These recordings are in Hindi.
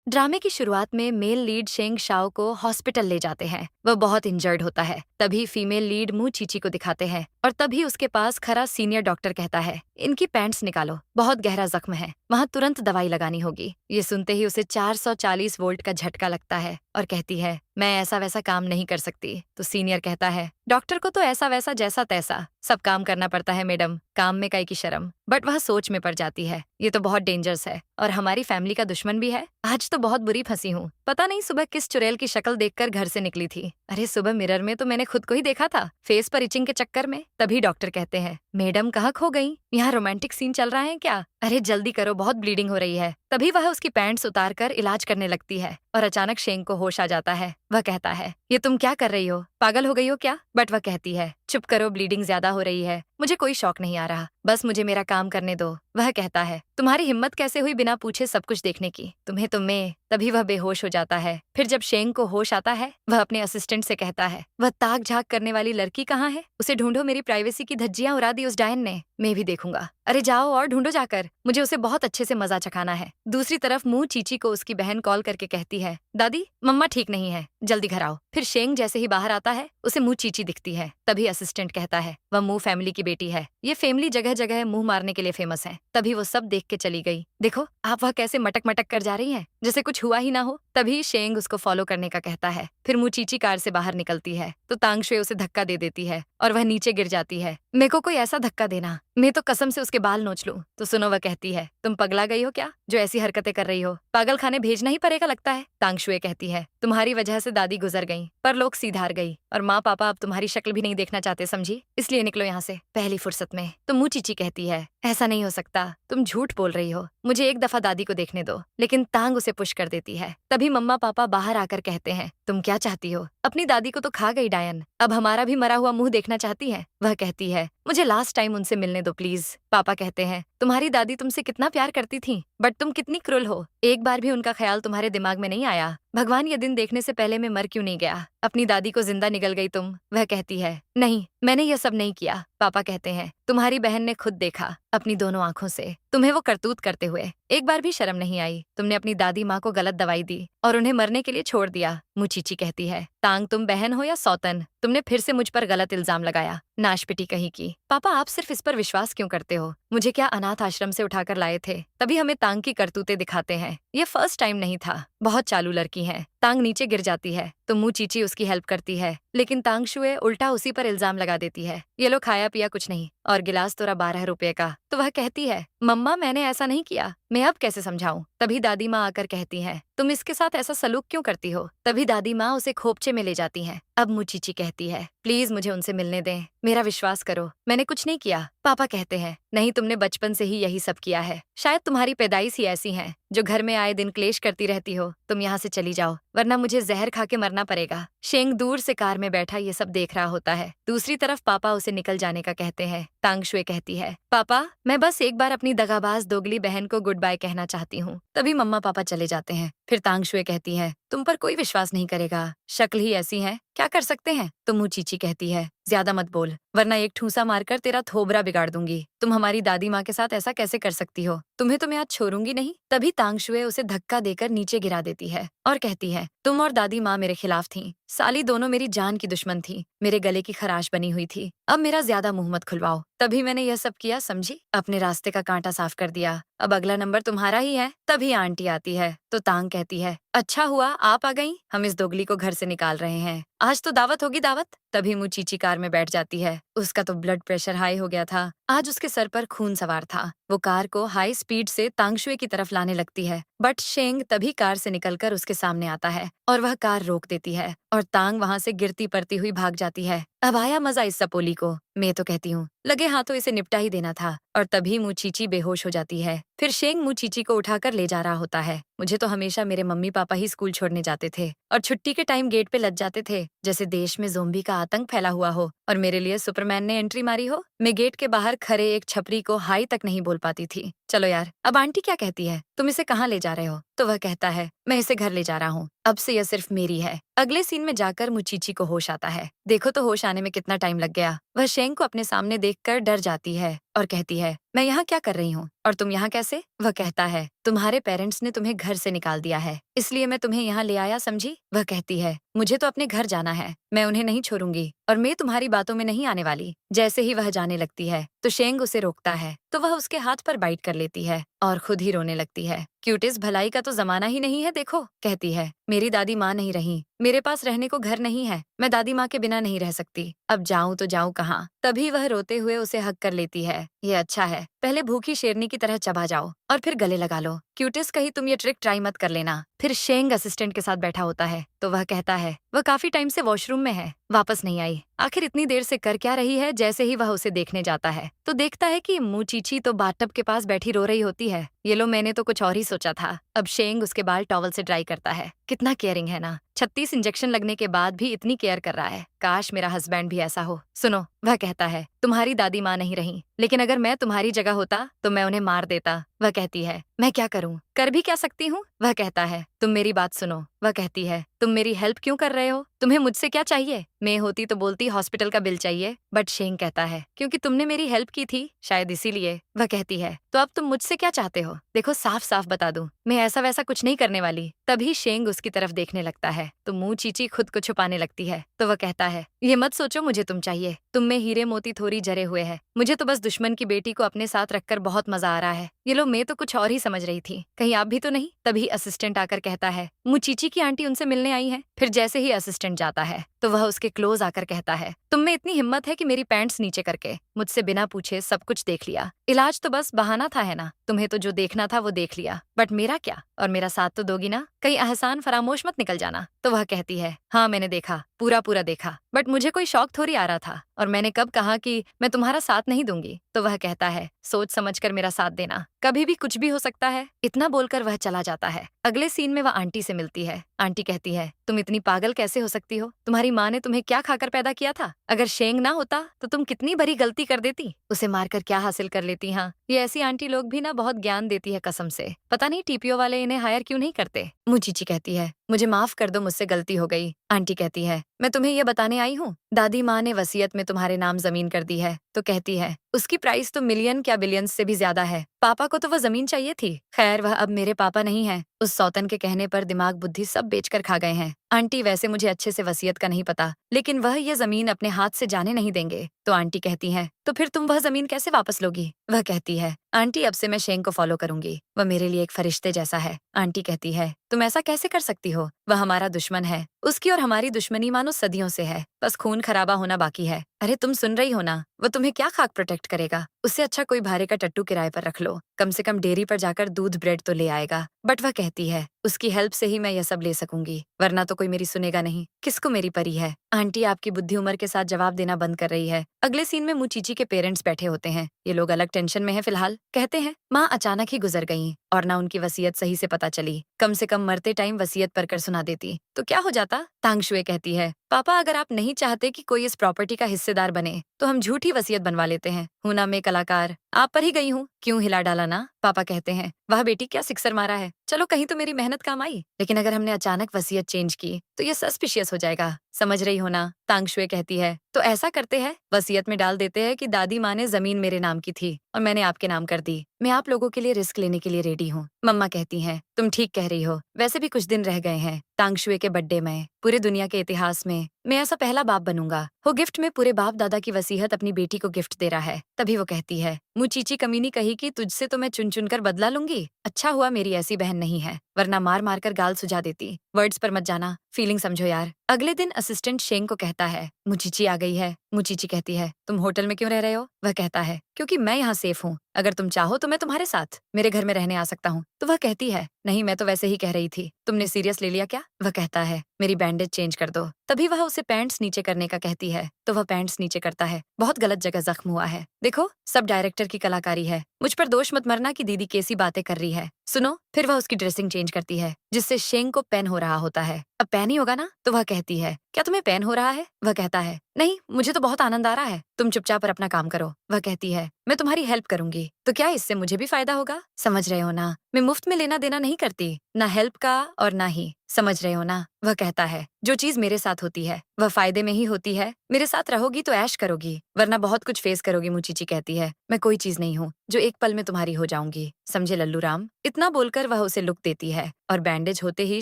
ड्रामे की शुरुआत में मेल लीड शेंग शाओ को हॉस्पिटल ले जाते हैं। वह बहुत इंजर्ड होता है। तभी फीमेल लीड मू चीची को दिखाते हैं और तभी उसके पास खरा सीनियर डॉक्टर कहता है, इनकी पैंट्स निकालो, बहुत गहरा जख्म है, वहाँ तुरंत दवाई लगानी होगी। ये सुनते ही उसे 440 वोल्ट का झटका लगता है और कहती है, मैं ऐसा वैसा काम नहीं कर सकती। तो सीनियर कहता है, डॉक्टर को तो ऐसा वैसा जैसा तैसा सब काम करना पड़ता है मैडम, काम में काई की शर्म। बट वह सोच में पड़ जाती है, ये तो बहुत डेंजरस है और हमारी फैमिली का दुश्मन भी है। आज तो बहुत बुरी फंसी हूँ, पता नहीं सुबह किस चुड़ैल की शक्ल देखकर घर से निकली थी। अरे सुबह मिरर में तो मैंने खुद को ही देखा था, फेस पर इचिंग के चक्कर में। तभी डॉक्टर कहते हैं, मैडम कहाँ खो गई, यहाँ रोमांटिक सीन चल रहा है क्या? अरे जल्दी करो, बहुत ब्लीडिंग हो रही है। तभी वह उसकी पैंट्स उतार कर इलाज करने लगती है और अचानक शेंग को होश आ जाता है। वह कहता है, ये तुम क्या कर रही हो, पागल हो गई हो क्या? बट वह कहती है, चुप करो, ब्लीडिंग ज्यादा हो रही है, मुझे कोई शौक नहीं आ रहा, बस मुझे मेरा काम करने दो। वह कहता है, तुम्हारी हिम्मत कैसे हुई बिना पूछे सब कुछ देखने की, तुम्हें तो मैं। तभी वह बेहोश हो जाता है। फिर जब शेंग को होश आता है, वह अपने असिस्टेंट से कहता है, वह ताक झाक करने वाली लड़की कहाँ है, उसे ढूंढो, मेरी प्राइवेसी की धज्जियां उड़ा दी उस डायन ने। मैं भी देखूंगा। अरे जाओ और ढूंढो जाकर, मुझे उसे बहुत अच्छे से मजा चखाना है। दूसरी तरफ मुंह चीची को उसकी बहन कॉल करके कहती है, दादी मम्मा ठीक नहीं है, जल्दी घर आओ। फिर शेंग जैसे ही बाहर आता है, उसे मुंह चीची दिखती है। तभी असिस्टेंट कहता है, वह मुंह फैमिली की बेटी है, ये फैमिली जगह जगह मुंह मारने के लिए फेमस है। तभी वो सब देख के चली गई। देखो आप वह कैसे मटक मटक कर जा रही है, जैसे कुछ हुआ ही ना हो। तभी शेंग उसको फॉलो करने का कहता है। फिर मुंह चीची कार से बाहर निकलती है तो तांगशुए उसे धक्का दे देती है और वह नीचे गिर जाती है। मेरे को कोई ऐसा धक्का देना, मैं तो कसम से उसके बाल नोच लूं। तो सुनो, वह कहती है, तुम पगला गई हो क्या जो ऐसी हरकतें कर रही हो, पागल खाने भेजना ही पड़ेगा लगता है। तांगशुए कहती है, तुम्हारी वजह से दादी गुजर गई, पर लोग सीधार गई और माँ पापा अब तुम्हारी शक्ल भी नहीं देखना चाहते, समझी, इसलिए निकलो यहाँ से पहली फुर्सत में। तो मुंह चीची कहती है, ऐसा नहीं हो सकता, तुम झूठ बोल रही हो, मुझे एक दफा दादी को देखने दो। लेकिन तांग उसे पुश कर देती है। तभी मम्मा पापा बाहर आकर कहते हैं, तुम क्या चाहती हो, अपनी दादी को तो खा गई डायन, अब हमारा भी मरा हुआ मुंह देखना चाहती है। वह कहती है, मुझे लास्ट टाइम उनसे मिलने दो प्लीज। पापा कहते हैं, तुम्हारी दादी तुमसे कितना प्यार करती थी, बट तुम कितनी क्रूर हो, एक बार भी उनका ख्याल तुम्हारे दिमाग में नहीं आया। भगवान ये दिन देखने से पहले मैं मर क्यों नहीं गया, अपनी दादी को जिंदा निगल गई तुम। वह कहती है, नहीं मैंने यह सब नहीं किया। पापा कहते हैं, तुम्हारी बहन ने खुद देखा अपनी दोनों आंखों से तुम्हें वो करतूत करते हुए, एक बार भी शर्म नहीं आई। तुमने अपनी दादी माँ को गलत दवाई दी और उन्हें मरने के लिए छोड़ दिया। मुचीची कहती है, तांग तुम बहन हो या सौतन, तुमने फिर से मुझ पर गलत इल्जाम लगाया, नाशपिटी कहीं की। पापा आप सिर्फ इस पर विश्वास क्यों करते हो, मुझे क्या अनाथ आश्रम से उठाकर लाए थे। तभी हमें तांग की करतूतें दिखाते हैं। ये फर्स्ट टाइम नहीं था, बहुत चालू लड़की है। तांग नीचे गिर जाती है तो मुंह चीची उसकी हेल्प करती है, लेकिन तांगशुए उल्टा उसी पर इल्जाम लगा देती है, ये लो खाया पिया कुछ नहीं और गिलास तोरा 12 रुपए का। तो वह कहती है, मम्मा मैंने ऐसा नहीं किया, मैं अब कैसे समझाऊं। तभी दादी माँ आकर कहती हैं, तुम इसके साथ ऐसा सलूक क्यों करती हो। तभी दादी माँ उसे खोपचे में ले जाती हैं। अब मुचीची कहती है, प्लीज मुझे उनसे मिलने दें, मेरा विश्वास करो, मैंने कुछ नहीं किया। पापा कहते हैं, नहीं तुमने बचपन से ही यही सब किया है, शायद तुम्हारी पैदाइश ही ऐसी है जो घर में आए दिन क्लेश करती रहती हो। तुम यहाँ से चली जाओ वरना मुझे जहर खा के मरना पड़ेगा। शेंग दूर से कार में बैठा ये सब देख रहा होता है। दूसरी तरफ पापा उसे निकल जाने का कहते हैं। तांगशुए कहती है, पापा मैं बस एक बार अपनी दगाबाज दोगली बहन को गुड बाय कहना चाहती हूँ। तभी मम्मा पापा चले जाते हैं। फिर तांगशुए कहती है, तुम पर कोई विश्वास नहीं करेगा, शक्ल ही ऐसी है, क्या कर सकते हैं। तो मुचीची कहती है, ज्यादा मत बोल वरना एक ठूसा मारकर तेरा थोबरा बिगाड़ दूंगी। तुम हमारी दादी माँ के साथ ऐसा कैसे कर सकती हो, तुम्हें तो मैं आज छोड़ूंगी नहीं। तभी तांगशुए उसे धक्का देकर नीचे गिरा देती है और कहती है, तुम और दादी माँ मेरे खिलाफ थी, साली दोनों मेरी जान की दुश्मन थी, मेरे गले की खराश बनी हुई थी, अब मेरा ज्यादा मुंह मत खुलवाओ। तभी मैंने यह सब किया, समझी, अपने रास्ते का कांटा साफ कर दिया, अब अगला नंबर तुम्हारा ही है। तभी आंटी आती है तो तांग कहती है, अच्छा हुआ आप आ गई, हम इस दोगली को घर से निकाल रहे हैं, आज तो दावत होगी दावत। तभी मुचीची कार में बैठ जाती है। उसका तो ब्लड प्रेशर हाई हो गया था, आज उसके सर पर खून सवार था। वो कार को हाई स्पीड से तांगशुए की तरफ लाने लगती है, बट शेंग तभी कार से निकलकर उसके सामने आता है और वह कार रोक देती है और तांग वहां से गिरती पड़ती हुई भाग जाती है। अब आया मजा इस सपोली को, मैं तो कहती हूँ लगे हाथों इसे निपटा ही देना था। और तभी मुचीची बेहोश हो जाती है। फिर शेंग मुचीची को उठाकर ले जा रहा होता है। मुझे तो हमेशा मेरे मम्मी पापा ही स्कूल छोड़ने जाते थे और छुट्टी के टाइम गेट पे लग जाते थे, जैसे देश में ज़ोंबी का आतंक फैला हुआ हो और मेरे लिए सुपरमैन ने एंट्री मारी हो। मैं गेट के बाहर खड़े एक छपरी को हाई तक नहीं बोल पाती थी। चलो यार, अब आंटी क्या कहती है, तुम इसे कहाँ ले जा रहे हो। तो वह कहता है, मैं इसे घर ले जा रहा हूँ, अब से यह सिर्फ मेरी है। अगले सीन में जाकर मुचीची को होश आता है। देखो तो होश आने में कितना टाइम लग गया। वह शेंग को अपने सामने देखकर डर जाती है और कहती है, मैं यहाँ क्या कर रही हूँ और तुम यहाँ कैसे? वह कहता है, तुम्हारे पेरेंट्स ने तुम्हें घर से निकाल दिया है, इसलिए मैं तुम्हें यहाँ ले आया, समझी? वह कहती है, मुझे तो अपने घर जाना है, मैं उन्हें नहीं छोड़ूंगी और मैं तुम्हारी बातों में नहीं आने वाली। जैसे ही वह जाने लगती है तो शेंग उसे रोकता है तो वह उसके हाथ पर बाइट कर लेती है और खुद ही रोने लगती है। क्यूटिस, भलाई का तो जमाना ही नहीं है, देखो, कहती है, मेरी दादी माँ नहीं रही, मेरे पास रहने को घर नहीं है, मैं दादी माँ के बिना नहीं रह सकती, अब जाऊं तो जाऊं कहाँ? तभी वह रोते हुए उसे हक कर लेती है। ये अच्छा है, पहले भूखी शेरनी की तरह चबा जाओ और फिर गले लगा लो। क्यूटिस, कहीं तुम ये ट्रिक ट्राई मत कर लेना। फिर शेंग असिस्टेंट के साथ बैठा होता है तो वह कहता है, वह काफी टाइम से वॉशरूम में है, वापस नहीं आई, आखिर इतनी देर से कर क्या रही है? जैसे ही वह उसे देखने जाता है तो देखता है कि मुचीची तो बाथटब के पास बैठी रो रही होती है। ये लो, मैंने तो कुछ और ही सोचा था। अब शेंग उसके बाल टॉवल से ड्राई करता है। कितना केयरिंग है ना, 36 इंजेक्शन लगने के बाद भी इतनी केयर कर रहा है। काश मेरा हस्बैंड भी ऐसा हो। सुनो, वह कहता है, तुम्हारी दादी माँ नहीं रही, लेकिन अगर मैं तुम्हारी जगह होता तो मैं उन्हें मार देता। वह कहती है, मैं क्या करूं? कर भी क्या सकती हूँ? वह कहता है, तुम मेरी बात सुनो। वह कहती है, तुम मेरी हेल्प क्यों कर रहे हो? तुम्हें मुझसे क्या चाहिए? मैं होती तो बोलती हॉस्पिटल का बिल चाहिए, बट शेंग कहता है, क्योंकि तुमने मेरी हेल्प की थी, शायद इसीलिए। वह कहती है, तो अब तुम मुझसे क्या चाहते हो? देखो, साफ साफ बता दूं, मैं ऐसा वैसा कुछ नहीं करने वाली। तभी शेंग उसकी तरफ देखने लगता है तो मुंह चीची खुद को छुपाने लगती है। तो वह कहता है, ये मत सोचो मुझे तुम चाहिए, तुम में हीरे मोती थोड़ी जरे हुए हैं, मुझे तो बस दुश्मन की बेटी को अपने साथ रखकर बहुत मजा आ रहा है। ये लो, मैं तो कुछ और ही समझ रही थी, कहीं आप भी तो नहीं? तभी असिस्टेंट आकर कहता है, मुचीची की आंटी उनसे मिलने आई है। फिर जैसे ही असिस्टेंट जाता है तो वह उसके क्लोज आकर कहता है, तुम में इतनी हिम्मत है कि मेरी पैंट्स नीचे करके मुझसे बिना पूछे सब कुछ देख लिया। इलाज तो बस बहाना था, है ना? तुम्हें तो जो देखना था वो देख लिया, बट मेरा क्या? और मेरा साथ तो दोगी ना? कहीं एहसान फरामोश मत निकल जाना। तो वह कहती है, हाँ मैंने देखा, पूरा पूरा देखा, बट मुझे कोई शौक थोड़ी आ रहा था, और मैंने कब कहा कि मैं तुम्हारा साथ नहीं दूंगी? तो वह कहता है, सोच समझकर मेरा साथ देना, कभी भी कुछ भी हो सकता है। इतना बोलकर वह चला जाता है। अगले सीन में वह आंटी से मिलती है। आंटी कहती है, तुम इतनी पागल कैसे हो सकती हो? तुम्हारी माँ ने तुम्हें क्या खाकर पैदा किया था? अगर शेंग ना होता तो तुम कितनी बड़ी गलती कर देती, उसे मारकर क्या हासिल कर लेती। हाँ, ये ऐसी आंटी लोग भी ना बहुत ज्ञान देती है कसम से। पता नहीं टीपीओ वाले इन्हें हायर क्यों नहीं करते। मुचीची कहती है, मुझे माफ कर दो, मुझसे गलती हो गई। आंटी कहती है, मैं तुम्हें ये बताने आई हूँ, दादी माँ ने वसीयत में तुम्हारे नाम जमीन कर दी है। तो कहती है, उसकी प्राइस तो मिलियन क्या बिलियंस से भी ज्यादा है। पापा को तो वह जमीन चाहिए थी। खैर, वह अब मेरे पापा नहीं है। उस सौतन के कहने पर दिमाग बुद्धि सब बेचकर खा गए हैं। आंटी, वैसे मुझे अच्छे से वसीयत का नहीं पता, लेकिन वह ये जमीन अपने हाथ से जाने नहीं देंगे। तो आंटी कहती है, तो फिर तुम वह जमीन कैसे वापस लोगी? वह कहती है, आंटी अब से मैं शेंग को फॉलो करूंगी, वह मेरे लिए एक फरिश्ते जैसा है। आंटी कहती है, तुम ऐसा कैसे कर सकती हो? वह हमारा दुश्मन है, उसकी और हमारी दुश्मनी मानो सदियों से है, बस खून खराबा होना बाकी है। अरे तुम सुन रही हो ना, वह तुम्हें क्या खाक प्रोटेक्ट करेगा? उससे अच्छा कोई भारे का टट्टू किराए पर रख लो, कम से कम डेयरी पर जाकर दूध ब्रेड तो ले आएगा। बट वह कहती है, उसकी हेल्प से ही मैं यह सब ले सकूंगी, वरना तो कोई मेरी सुनेगा नहीं। किसको मेरी परी है? आंटी आपकी बुद्धि उम्र के साथ जवाब देना बंद कर रही है। अगले सीन में मुचीची के पेरेंट्स बैठे होते हैं। ये लोग अलग टेंशन में हैं फिलहाल। कहते हैं, माँ अचानक ही गुजर गईं और ना उनकी वसीयत सही से पता चली। कम से कम मरते टाइम वसीयत पढ़कर सुना देती तो क्या हो जाता। तांगशुए कहती है, पापा अगर आप नहीं चाहते कि कोई इस प्रॉपर्टी का हिस्सेदार बने तो हम झूठी वसीयत बनवा लेते हैं। हूं ना मैं कलाकार, आप पर ही गई हूँ, क्यों हिला डाला ना? पापा कहते हैं, वाह बेटी क्या सिक्सर मारा है, चलो कहीं तो मेरी मेहनत काम आई। लेकिन अगर हमने अचानक वसीयत चेंज की तो ये सस्पिशियस हो जाएगा, समझ रही हो ना? तांगशुए कहती है, तो ऐसा करते हैं, वसीयत में डाल देते हैं कि दादी माँ ने जमीन मेरे नाम की थी और मैंने आपके नाम कर दी। मैं आप लोगों के लिए रिस्क लेने के लिए रेडी हूँ। मम्मा कहती हैं, तुम ठीक कह रही हो, वैसे भी कुछ दिन रह गए हैं तांगशुए के बर्थडे में। पूरे दुनिया के इतिहास में मैं ऐसा पहला बाप बनूंगा। वो गिफ्ट में पूरे बाप दादा की वसीयत अपनी बेटी को गिफ्ट दे रहा है। तभी वो कहती है, मुचीची कमीनी कही कि तुझसे तो मैं चुन चुन कर बदला लूंगी। अच्छा हुआ मेरी ऐसी बहन नहीं है, वरना मार मार कर गाल सुझा देती। वर्ड्स पर मत जाना, फीलिंग समझो यार। अगले दिन असिस्टेंट शेंग को कहता है, मुचीची आ गई है। मुचीची कहती है, तुम होटल में क्यों रह रहे हो? वह कहता है, क्योंकि मैं यहाँ सेफ हूँ, अगर तुम चाहो तो मैं तुम्हारे साथ मेरे घर में रहने आ सकता हूँ। तो वह कहती है, नहीं मैं तो वैसे ही कह रही थी, तुमने सीरियस ले लिया क्या? वह कहता है, मेरी बैंडेज चेंज कर दो। तभी वह उसे पैंट्स नीचे करने का कहती है तो वह पैंट्स नीचे करता है। बहुत गलत जगह जख्म हुआ है, देखो सब डायरेक्टर की कलाकारी है, मुझ पर दोष मत मरना कि दीदी कैसी बातें कर रही है। सुनो, फिर वह उसकी ड्रेसिंग चेंज करती है जिससे शेंग को पेन हो रहा होता है। अब पेन ही होगा ना? तो वह कहती है, क्या तुम्हें पेन हो रहा है? वह कहता है, नहीं मुझे तो बहुत आनंद आ रहा है, तुम चुपचाप पर अपना काम करो। वह कहती है, मैं तुम्हारी हेल्प करूंगी, तो क्या इससे मुझे भी फायदा होगा? समझ रहे हो ना, मैं मुफ्त में लेना देना नहीं करती, ना हेल्प का और ना ही। समझ रहे हो ना, वह कहता है जो चीज मेरे साथ होती है वह फायदे में ही होती है। मेरे साथ रहोगी तो ऐश करोगी, वरना बहुत कुछ फेस करोगी। मुचीची कहती है मैं कोई चीज नहीं हूँ जो एक पल में तुम्हारी हो जाऊंगी, समझे लल्लू राम। इतना बोलकर वह उसे लुक देती है और बैंडेज होते ही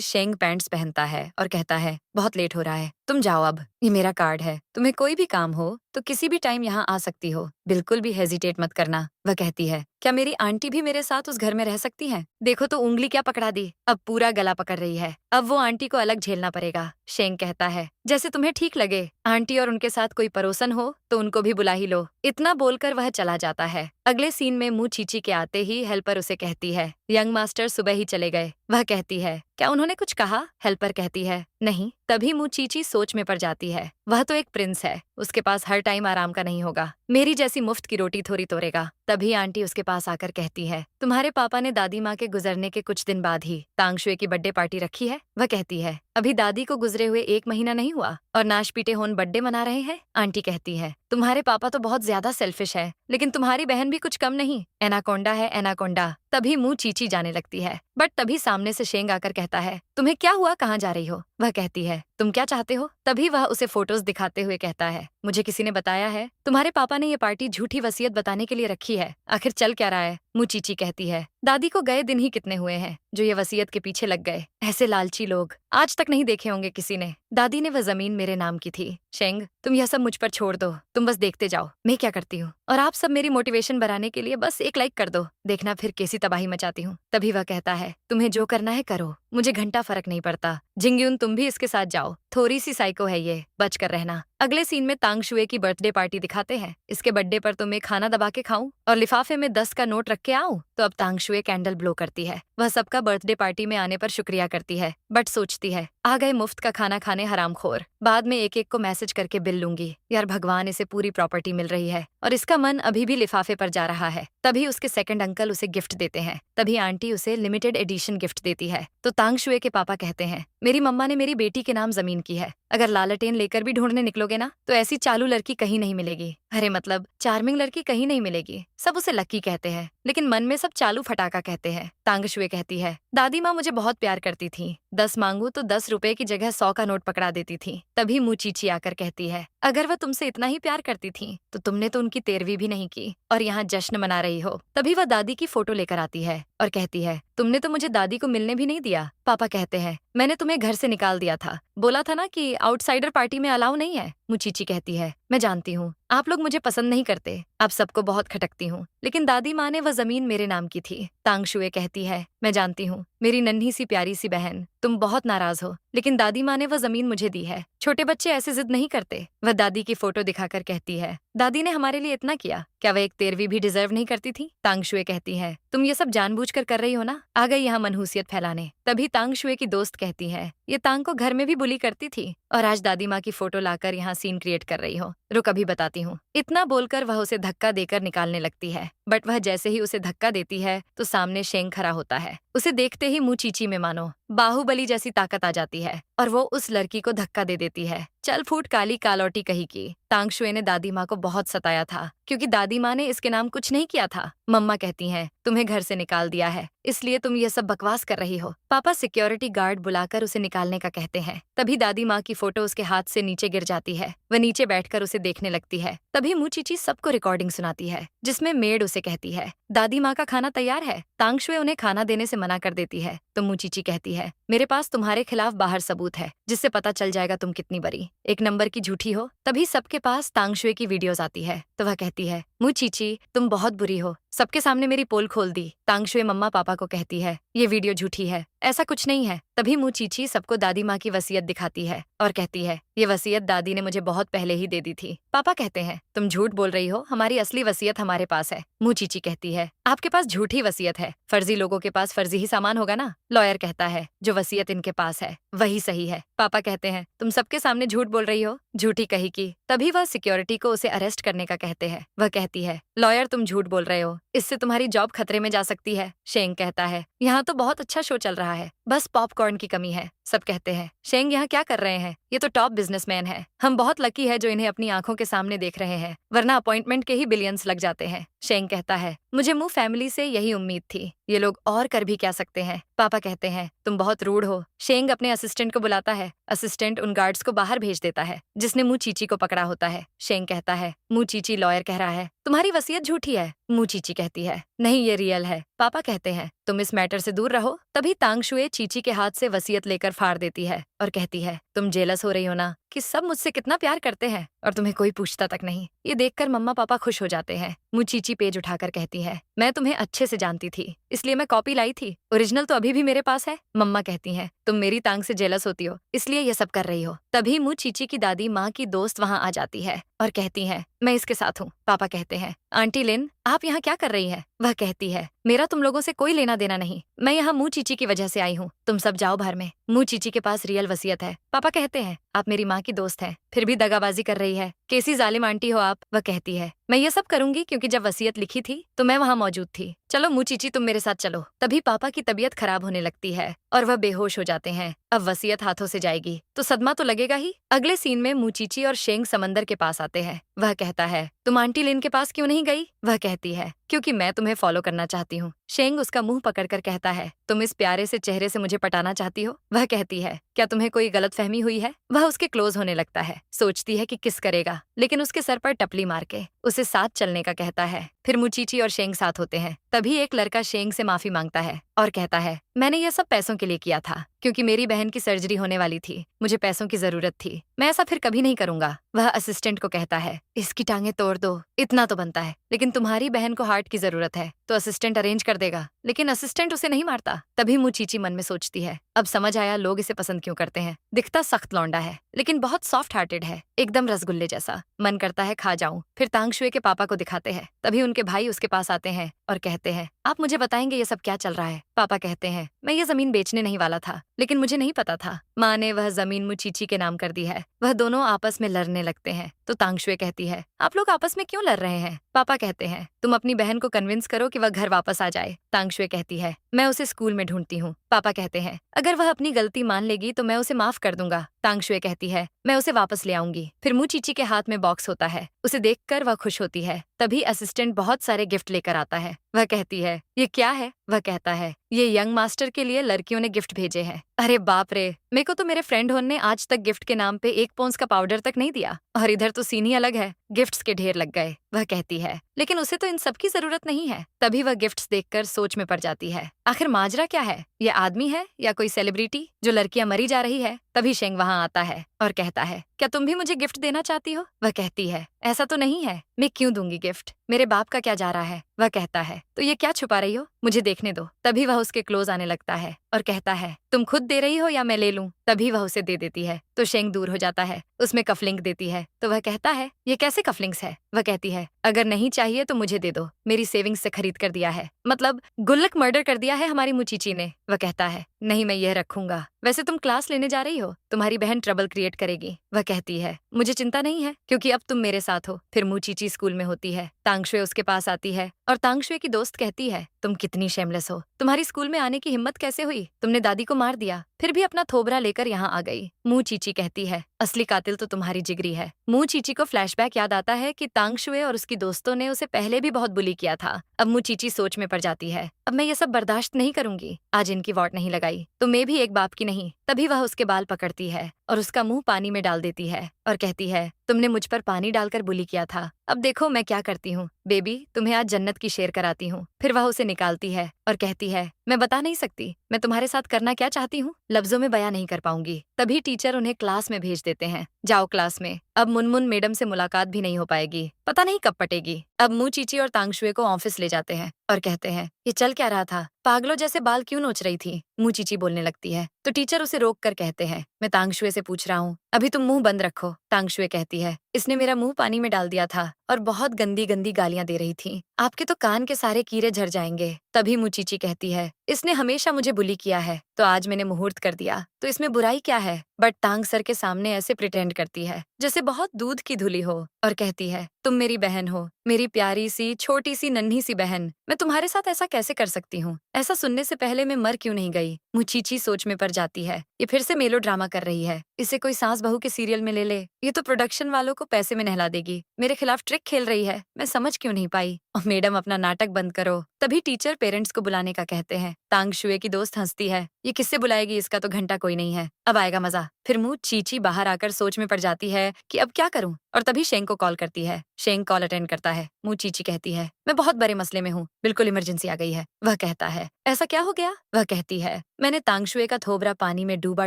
शेंग पैंट्स पहनता है और कहता है बहुत लेट हो रहा है, तुम जाओ अब। ये मेरा कार्ड है, तुम्हें कोई भी काम हो तो किसी भी टाइम यहाँ आ सकती हो, बिल्कुल भी हेजिटेट मत करना। वह कहती है क्या मेरी आंटी भी मेरे साथ उस घर में रह सकती है? देखो तो उंगली क्या पकड़ा दी, अब पूरा गला पकड़ रही है, अब वो आंटी को अलग झेलना पड़ेगा। शेंग कहता है जैसे तुम्हें ठीक लगे, आंटी और उनके साथ कोई पड़ोसन हो तो उनको भी बुला ही लो। इतना बोलकर वह चला जाता है। अगले सीन में मुंह चीची के आते ही हेल्पर उसे कहती है यंग मास्टर सुबह ही चले गए। वह कहती है क्या उन्होंने कुछ कहा? हेल्पर कहती है नहीं। तभी मुंह चीची सोच में पड़ जाती है, वह तो एक प्रिंस है, उसके पास हर टाइम आराम का नहीं होगा, मेरी जैसी मुफ्त की रोटी थोड़ी तोड़ेगा। तभी आंटी उसके पास आकर कहती है तुम्हारे पापा ने दादी माँ के गुजरने के कुछ दिन बाद ही तांगशुए की बर्थडे पार्टी रखी है? वह कहती है अभी दादी को गुजरे हुए 1 महीना नहीं हुआ और नाश पीटे होन बर्थडे मना रहे हैं। आंटी कहती है तुम्हारे पापा तो बहुत ज्यादा सेल्फिश है, लेकिन तुम्हारी बहन भी कुछ कम नहीं, एनाकोंडा है एनाकोंडा। तभी मुंह चीची जाने लगती है, बट तभी सामने से शेंग आकर कहता है तुम्हें क्या हुआ, कहाँ जा रही हो? वह कहती है तुम क्या चाहते हो? तभी वह उसे फोटोज दिखाते हुए कहता है मुझे किसी ने बताया है तुम्हारे पापा ने ये पार्टी झूठी वसीयत बताने के लिए रखी है, आखिर चल क्या रहा है? मुंह चीची कहती है दादी को गए दिन ही कितने हुए हैं जो ये वसीयत के पीछे लग गए, ऐसे लालची लोग आज तक नहीं देखे होंगे किसी ने। दादी ने वह जमीन मेरे नाम की थी। शेंग तुम यह सब मुझ पर छोड़ दो, तुम बस देखते जाओ मैं क्या करती हूँ, और आप सब मेरी मोटिवेशन बढ़ाने के लिए बस एक लाइक कर दो, देखना फिर कैसी तबाही मचाती हूँ। तभी वह कहता है तुम्हें जो करना है करो, मुझे घंटा फर्क नहीं पड़ता। जिंगयुन तुम भी इसके साथ जाओ, थोड़ी सी साइको है ये, बच कर रहना। अगले सीन में तांगशुए की बर्थडे पार्टी दिखाते हैं। इसके बर्थडे पर तुम्हें खाना दबा के खाऊं और लिफाफे में 10 का नोट रख के आऊं। तो अब तांगशुए कैंडल ब्लो करती है, वह सबका बर्थडे पार्टी में आने पर शुक्रिया करती है, बट सोचती है आ गए मुफ्त का खाना खाने हरामखोर, बाद में एक एक को मैसेज करके बिल लूंगी। यार भगवान, इसे पूरी प्रॉपर्टी मिल रही है और इसका मन अभी भी लिफाफे पर जा रहा है। तभी उसके सेकंड अंकल उसे गिफ्ट देते हैं। तभी आंटी उसे लिमिटेड एडिशन गिफ्ट देती है। तो तांगशुए के पापा कहते हैं मेरी मम्मा ने मेरी बेटी के नाम जमीन की है, अगर लालटेन लेकर भी ढूंढने निकलोगे ना तो ऐसी चालू लड़की कहीं नहीं मिलेगी। अरे मतलब चार्मिंग लड़की कहीं नहीं मिलेगी। सब उसे लकी कहते हैं, लेकिन मन में सब चालू फटाका कहते हैं। तांगशुए कहती है दादी माँ मुझे बहुत प्यार करती थी, 10 मांगू तो 10 रुपए की जगह 100 का नोट पकड़ा देती थी। तभी मुंह चीची आकर कहती है अगर वह तुमसे इतना ही प्यार करती थी तो तुमने तो उनकी 13वीं भी नहीं की और यहाँ जश्न मना रही हो। तभी वह दादी की फोटो लेकर आती है और कहती है तुमने तो मुझे दादी को मिलने भी नहीं दिया। पापा कहते हैं मैंने तुम्हें घर से निकाल दिया था, बोला था ना कि आउटसाइडर पार्टी में अलाउ नहीं है। मुचीची कहती है मैं जानती हूँ आप लोग मुझे पसंद नहीं करते, आप सबको बहुत खटकती हूँ, लेकिन दादी माँ ने वह जमीन मेरे नाम की थी। तांगशुए कहती है मैं जानती हूँ मेरी नन्ही सी प्यारी सी बहन, तुम बहुत नाराज हो, लेकिन दादी माँ ने वह जमीन मुझे दी है। छोटे बच्चे ऐसे जिद नहीं करते। वह दादी की फोटो दिखाकर कहती है दादी ने हमारे लिए इतना किया, क्या वह एक 13वीं भी डिजर्व नहीं करती थी? तांगशुए कहती है तुम ये सब जानबूझकर कर रही हो ना, आ गई यहाँ मनहूसियत फैलाने। तभी तांगशुए की दोस्त कहती है ये तांग को घर में भी बुली करती थी और आज दादी माँ की फोटो लाकर यहाँ सीन क्रिएट कर रही हो, रुक अभी बताती हूँ। इतना बोलकर वह उसे धक्का देकर निकालने लगती है, बट वह जैसे ही उसे धक्का देती है तो सामने शेंग खड़ा होता है। उसे देखते ही मुंह चीची में मानो बाहुबली जैसी ताकत आ जाती है और वो उस लड़की को धक्का दे देती है। चल फूट काली कालौटी कही की। तांगशुए ने दादी माँ को बहुत सताया था क्योंकि दादी माँ ने इसके नाम कुछ नहीं किया था। मम्मा कहती हैं तुम्हें घर से निकाल दिया है इसलिए तुम ये सब बकवास कर रही हो। पापा सिक्योरिटी गार्ड बुलाकर उसे निकालने का कहते हैं। तभी दादी माँ की फोटो उसके हाथ से नीचे गिर जाती है, वह नीचे बैठकर उसे देखने लगती है। तभी मुंह चीची सबको रिकॉर्डिंग सुनाती है जिसमें मेड उसे कहती है दादी माँ का खाना तैयार है। तांगशुए उन्हें खाना देने से मना कर देती है तो मुंह चीची कहती है मेरे पास तुम्हारे खिलाफ बाहर सबूत है जिससे पता चल जाएगा तुम कितनी बड़ी एक नंबर की झूठी हो। तभी सबके पास तांगशुए की वीडियोस आती है तो वह कहती है मुंह चीची तुम बहुत बुरी हो, सबके सामने मेरी पोल खोल दी। तांगशुए मम्मा पापा को कहती है ये वीडियो झूठी है, ऐसा कुछ नहीं है। तभी मुंह चीची सबको दादी माँ की वसीयत दिखाती है और कहती है ये वसीयत दादी ने मुझे बहुत पहले ही दे दी थी। पापा कहते हैं तुम झूठ बोल रही हो, हमारी असली वसीयत हमारे पास है। मुंह चीची कहती है आपके पास झूठी वसीयत है, फर्जी लोगों के पास फर्जी ही सामान होगा ना। लॉयर कहता है जो वसीयत इनके पास है वही सही है। पापा कहते हैं, तुम सबके सामने झूठ बोल रही हो। झूठी कही की। तभी वह सिक्योरिटी को उसे अरेस्ट करने का कहते हैं। वह कहती है, लॉयर तुम झूठ बोल रहे हो, इससे तुम्हारी जॉब खतरे में जा सकती है। शेंग कहता है, यहाँ तो बहुत अच्छा शो चल रहा है, बस पॉपकॉर्न की कमी है। सब कहते हैं, शेंग यहाँ क्या कर रहे हैं, ये तो टॉप बिजनेसमैन है। हम बहुत लकी है जो इन्हें अपनी आंखों के सामने देख रहे हैं, वरना अपॉइंटमेंट के ही बिलियंस लग जाते हैं। शेंग कहता है, मुझे मुंह फैमिली से यही उम्मीद थी, ये लोग और कर भी क्या सकते हैं। पापा कहते हैं, तुम बहुत रूड हो। शेंग अपने असिस्टेंट को बुलाता है। असिस्टेंट उन गार्ड्स को बाहर भेज देता है जिसने मुंह चीची को पकड़ा होता है। शेंग कहता है, मुंह चीची लॉयर कह रहा है तुम्हारी वसीयत झूठी है। मुंह चीची कहती है, नहीं ये रियल है। पापा कहते हैं, तुम इस मैटर से दूर रहो। तभी तांगशुए चीची के हाथ से वसीयत लेकर फाड़ देती है और कहती है, तुम जेलस हो रही हो ना कि सब मुझसे कितना प्यार करते हैं और तुम्हें कोई पूछता तक नहीं। ये देखकर मम्मा पापा खुश हो जाते हैं। मुंह चीची पेज उठाकर कहती है, मैं तुम्हें अच्छे से जानती थी, इसलिए मैं कॉपी लाई थी, ओरिजिनल तो अभी भी मेरे पास है। मम्मा कहती हैं, तुम मेरी तांग से जेलस होती हो, इसलिए ये सब कर रही हो। तभी मुंह चीची की दादी माँ की दोस्त वहाँ आ जाती है और कहती है, मैं इसके साथ हूँ। पापा कहते हैं, आंटी लिन आप यहाँ क्या कर रही है। वह कहती है, मेरा तुम लोगों से कोई लेना देना नहीं, मैं यहाँ मुंह चीची की वजह से आई हूँ, तुम सब जाओ बाहर में। मुंह चीची के पास रियल वसीयत है। पापा कहते हैं, आप मेरी माँ की दोस्त हैं, फिर भी दगाबाजी कर रही है, कैसी जालिम आंटी हो आप। वह कहती है, मैं ये सब करूंगी क्योंकि जब वसीयत लिखी थी तो मैं वहाँ मौजूद थी। चलो मुंह चीची तुम मेरे साथ चलो। तभी पापा की तबीयत खराब होने लगती है और वह बेहोश हो जाते हैं। अब वसीयत हाथों से जाएगी तो सदमा तो लगेगा ही। अगले सीन में मुंह चीची और शेंग समंदर के पास आते हैं। वह कहता है, तुम आंटी लिन के पास क्यों नहीं गई। वह कहती है, क्योंकि मैं तुम्हें फॉलो करना चाहती हूँ। शेंग उसका मुंह पकड़कर कहता है, तुम इस प्यारे से चेहरे से मुझे पटाना चाहती हो। वह कहती है, क्या तुम्हें कोई गलतफहमी हुई है। वह उसके क्लोज होने लगता है, सोचती है कि किस करेगा, लेकिन उसके सर पर टपली मार के उसे साथ चलने का कहता है। फिर मुचीची और शेंग साथ होते हैं। तभी एक लड़का शेंग से माफी मांगता है और कहता है, मैंने यह सब पैसों के लिए किया था, क्योंकि मेरी बहन की सर्जरी होने वाली थी, मुझे पैसों की जरूरत थी, मैं ऐसा फिर कभी नहीं करूंगा। वह असिस्टेंट को कहता है, इसकी टांगे तोड़ दो, इतना तो बनता है, लेकिन तुम्हारी बहन को हार्ट की जरूरत है तो असिस्टेंट अरेंज कर देगा। लेकिन असिस्टेंट उसे नहीं मारता। तभी मुचीची मन में सोचती है, अब समझ आया लोग इसे पसंद क्यों करते हैं। दिखता सख्त लौंडा है लेकिन बहुत सॉफ्ट हार्टेड है, एकदम रसगुल्ले जैसा। मन करता है खा जाऊं। फिर तांगशुए के पापा को दिखाते हैं। तभी उनके भाई उसके पास आते हैं और कहते हैं, आप मुझे बताएंगे ये सब क्या चल रहा है। पापा कहते हैं, मैं ये जमीन बेचने नहीं वाला था, लेकिन मुझे नहीं पता था माँ ने वह जमीन मुचीची के नाम कर दी है। वह दोनों आपस में लड़ने लगते हैं तो तांगशुए कहती है, आप लोग आपस में क्यों लड़ रहे हैं। पापा कहते हैं, तुम अपनी बहन को कन्विंस करो कि वह घर वापस आ जाए। तांगशुए कहती है, मैं उसे स्कूल में ढूंढती हूँ। पापा कहते हैं, अगर वह अपनी गलती मान लेगी तो मैं उसे माफ कर दूंगा। तांगशुए कहती है, मैं उसे वापस ले आऊंगी। फिर मुचीची के हाथ में बॉक्स होता है, उसे देखकर वह खुश होती है। तभी असिस्टेंट बहुत सारे गिफ्ट लेकर आता है। वह कहती है, ये क्या है। वह कहता है, ये यंग मास्टर के लिए लड़कियों ने गिफ्ट भेजे हैं। अरे बाप रे, मेरे को तो मेरे फ्रेंड होन ने आज तक गिफ्ट के नाम पे 1 पौंस का पाउडर तक नहीं दिया, और इधर तो सीन ही अलग है, गिफ्ट्स के ढेर लग गए। वह कहती है, लेकिन उसे तो इन सब की जरूरत नहीं है। तभी वह गिफ्ट्स देखकर सोच में पड़ जाती है, आखिर माजरा क्या है, ये आदमी है या कोई सेलिब्रिटी जो लड़कियां मरी जा रही है। तभी शेंग वहां आता है और कहता है, क्या तुम भी मुझे गिफ्ट देना चाहती हो। वह कहती है, ऐसा तो नहीं है, मैं क्यों दूंगी गिफ्ट, मेरे बाप का क्या जा रहा है। वह कहता है, तो ये क्या छुपा रही हो, मुझे देखने दो। तभी वह उसके क्लोज आने लगता है और कहता है, तुम खुद दे रही हो या मैं ले लूं। तभी वह उसे दे देती है तो शेंग दूर हो जाता है, उसमें कफलिंग देती है। तो वह कहता है, ये कैसे कफलिंग्स है। वह कहती है, अगर नहीं चाहिए तो मुझे दे दो, मेरी सेविंग्स से खरीद कर दिया है, मतलब गुल्लक मर्डर कर दिया है हमारी मुचीची ने। वह कहता है, नहीं मैं यह रखूंगा। वैसे तुम क्लास लेने जा रही हो, तुम्हारी बहन ट्रबल क्रिएट करेगी। वह कहती है, मुझे चिंता नहीं है क्योंकि अब तुम मेरे साथ हो। फिर मुचीची स्कूल में होती है। तांगशुए उसके पास आती है और तांगशुए की दोस्त कहती है, तुम कितनी शेमलेस हो, तुम्हारी स्कूल में आने की हिम्मत कैसे हुई, तुमने दादी को मार दिया, फिर भी अपना थोबरा लेकर यहाँ आ गई। मुंह चीची कहती है, असली कातिल तो तुम्हारी जिगरी है। मुंह चीची को फ्लैशबैक याद आता है कि तांगशुए और उसकी दोस्तों ने उसे पहले भी बहुत बुली किया था। अब मुंह चीची सोच में पड़ जाती है, अब मैं ये सब बर्दाश्त नहीं करूंगी। आज इनकी वॉट नहीं लगाई तो मैं भी एक बाप की नहीं। तभी वह उसके बाल पकड़ती है और उसका मुंह पानी में डाल देती है और कहती है, तुमने मुझ पर पानी डालकर बुली किया था, अब देखो मैं क्या करती हूँ। बेबी तुम्हें आज जन्नत की शेर कराती हूँ। फिर वह उसे निकालती है और कहती है, मैं बता नहीं सकती मैं तुम्हारे साथ करना क्या चाहती हूँ, लफ्जों में बयां नहीं कर पाऊंगी। तभी टीचर उन्हें क्लास में भेज देते हैं, जाओ क्लास में, अब मुनमुन मैडम से मुलाकात भी नहीं हो पाएगी, पता नहीं कब पटेगी। अब मुंह चीची और तांगशुए को ऑफिस ले जाते हैं और कहते हैं, ये चल क्या रहा था, पागलों जैसे बाल क्यों नोच रही थी। मुंह चीची बोलने लगती है तो टीचर उसे रोक कर कहते हैं, मैं तांगशुए से पूछ रहा हूँ, अभी तुम मुंह बंद रखो। तांगशुए कहती है, इसने मेरा मुंह पानी में डाल दिया था और बहुत गंदी गंदी गालियां दे रही थी। आपके तो कान के सारे कीड़े झड़ जाएंगे। तभी मुचीची कहती है, इसने हमेशा मुझे बुली किया है, तो आज मैंने मुहूर्त कर दिया, तो इसमें बुराई क्या है। बट तांग सर के सामने ऐसे प्रिटेंड करती है जैसे बहुत दूध की धुली हो और कहती है, तुम मेरी बहन हो, मेरी प्यारी सी छोटी सी नन्ही सी बहन, मैं तुम्हारे साथ ऐसा कैसे कर सकती हूँ। ऐसा सुनने से पहले मैं मर क्यों नहीं गई। मुचीची सोच में पड़ जाती है, ये फिर से मेलो ड्रामा कर रही है, इसे कोई सास बहू के सीरियल में ले ले, ये तो प्रोडक्शन वालों को पैसे में नहला देगी। मेरे खिलाफ ट्रिक खेल रही है, मैं समझ क्यों नहीं पाई। और मैडम अपना नाटक बंद करो। तभी टीचर पेरेंट्स को बुलाने का कहते हैं। तांग शुए की दोस्त हंसती है, ये किससे बुलाएगी, इसका तो घंटा कोई नहीं है, अब आएगा मजा। फिर मुंह चीची बाहर आकर सोच में पड़ जाती है कि अब क्या करूं। और तभी शेंग को कॉल करती है। शेंग कॉल अटेंड करता है। मुंह चीची कहती है, मैं बहुत बड़े मसले में हूँ, बिल्कुल इमरजेंसी आ गई है। वह कहता है, ऐसा क्या हो गया। वह कहती है, मैंने तांगशुए का थोबरा पानी में डूबा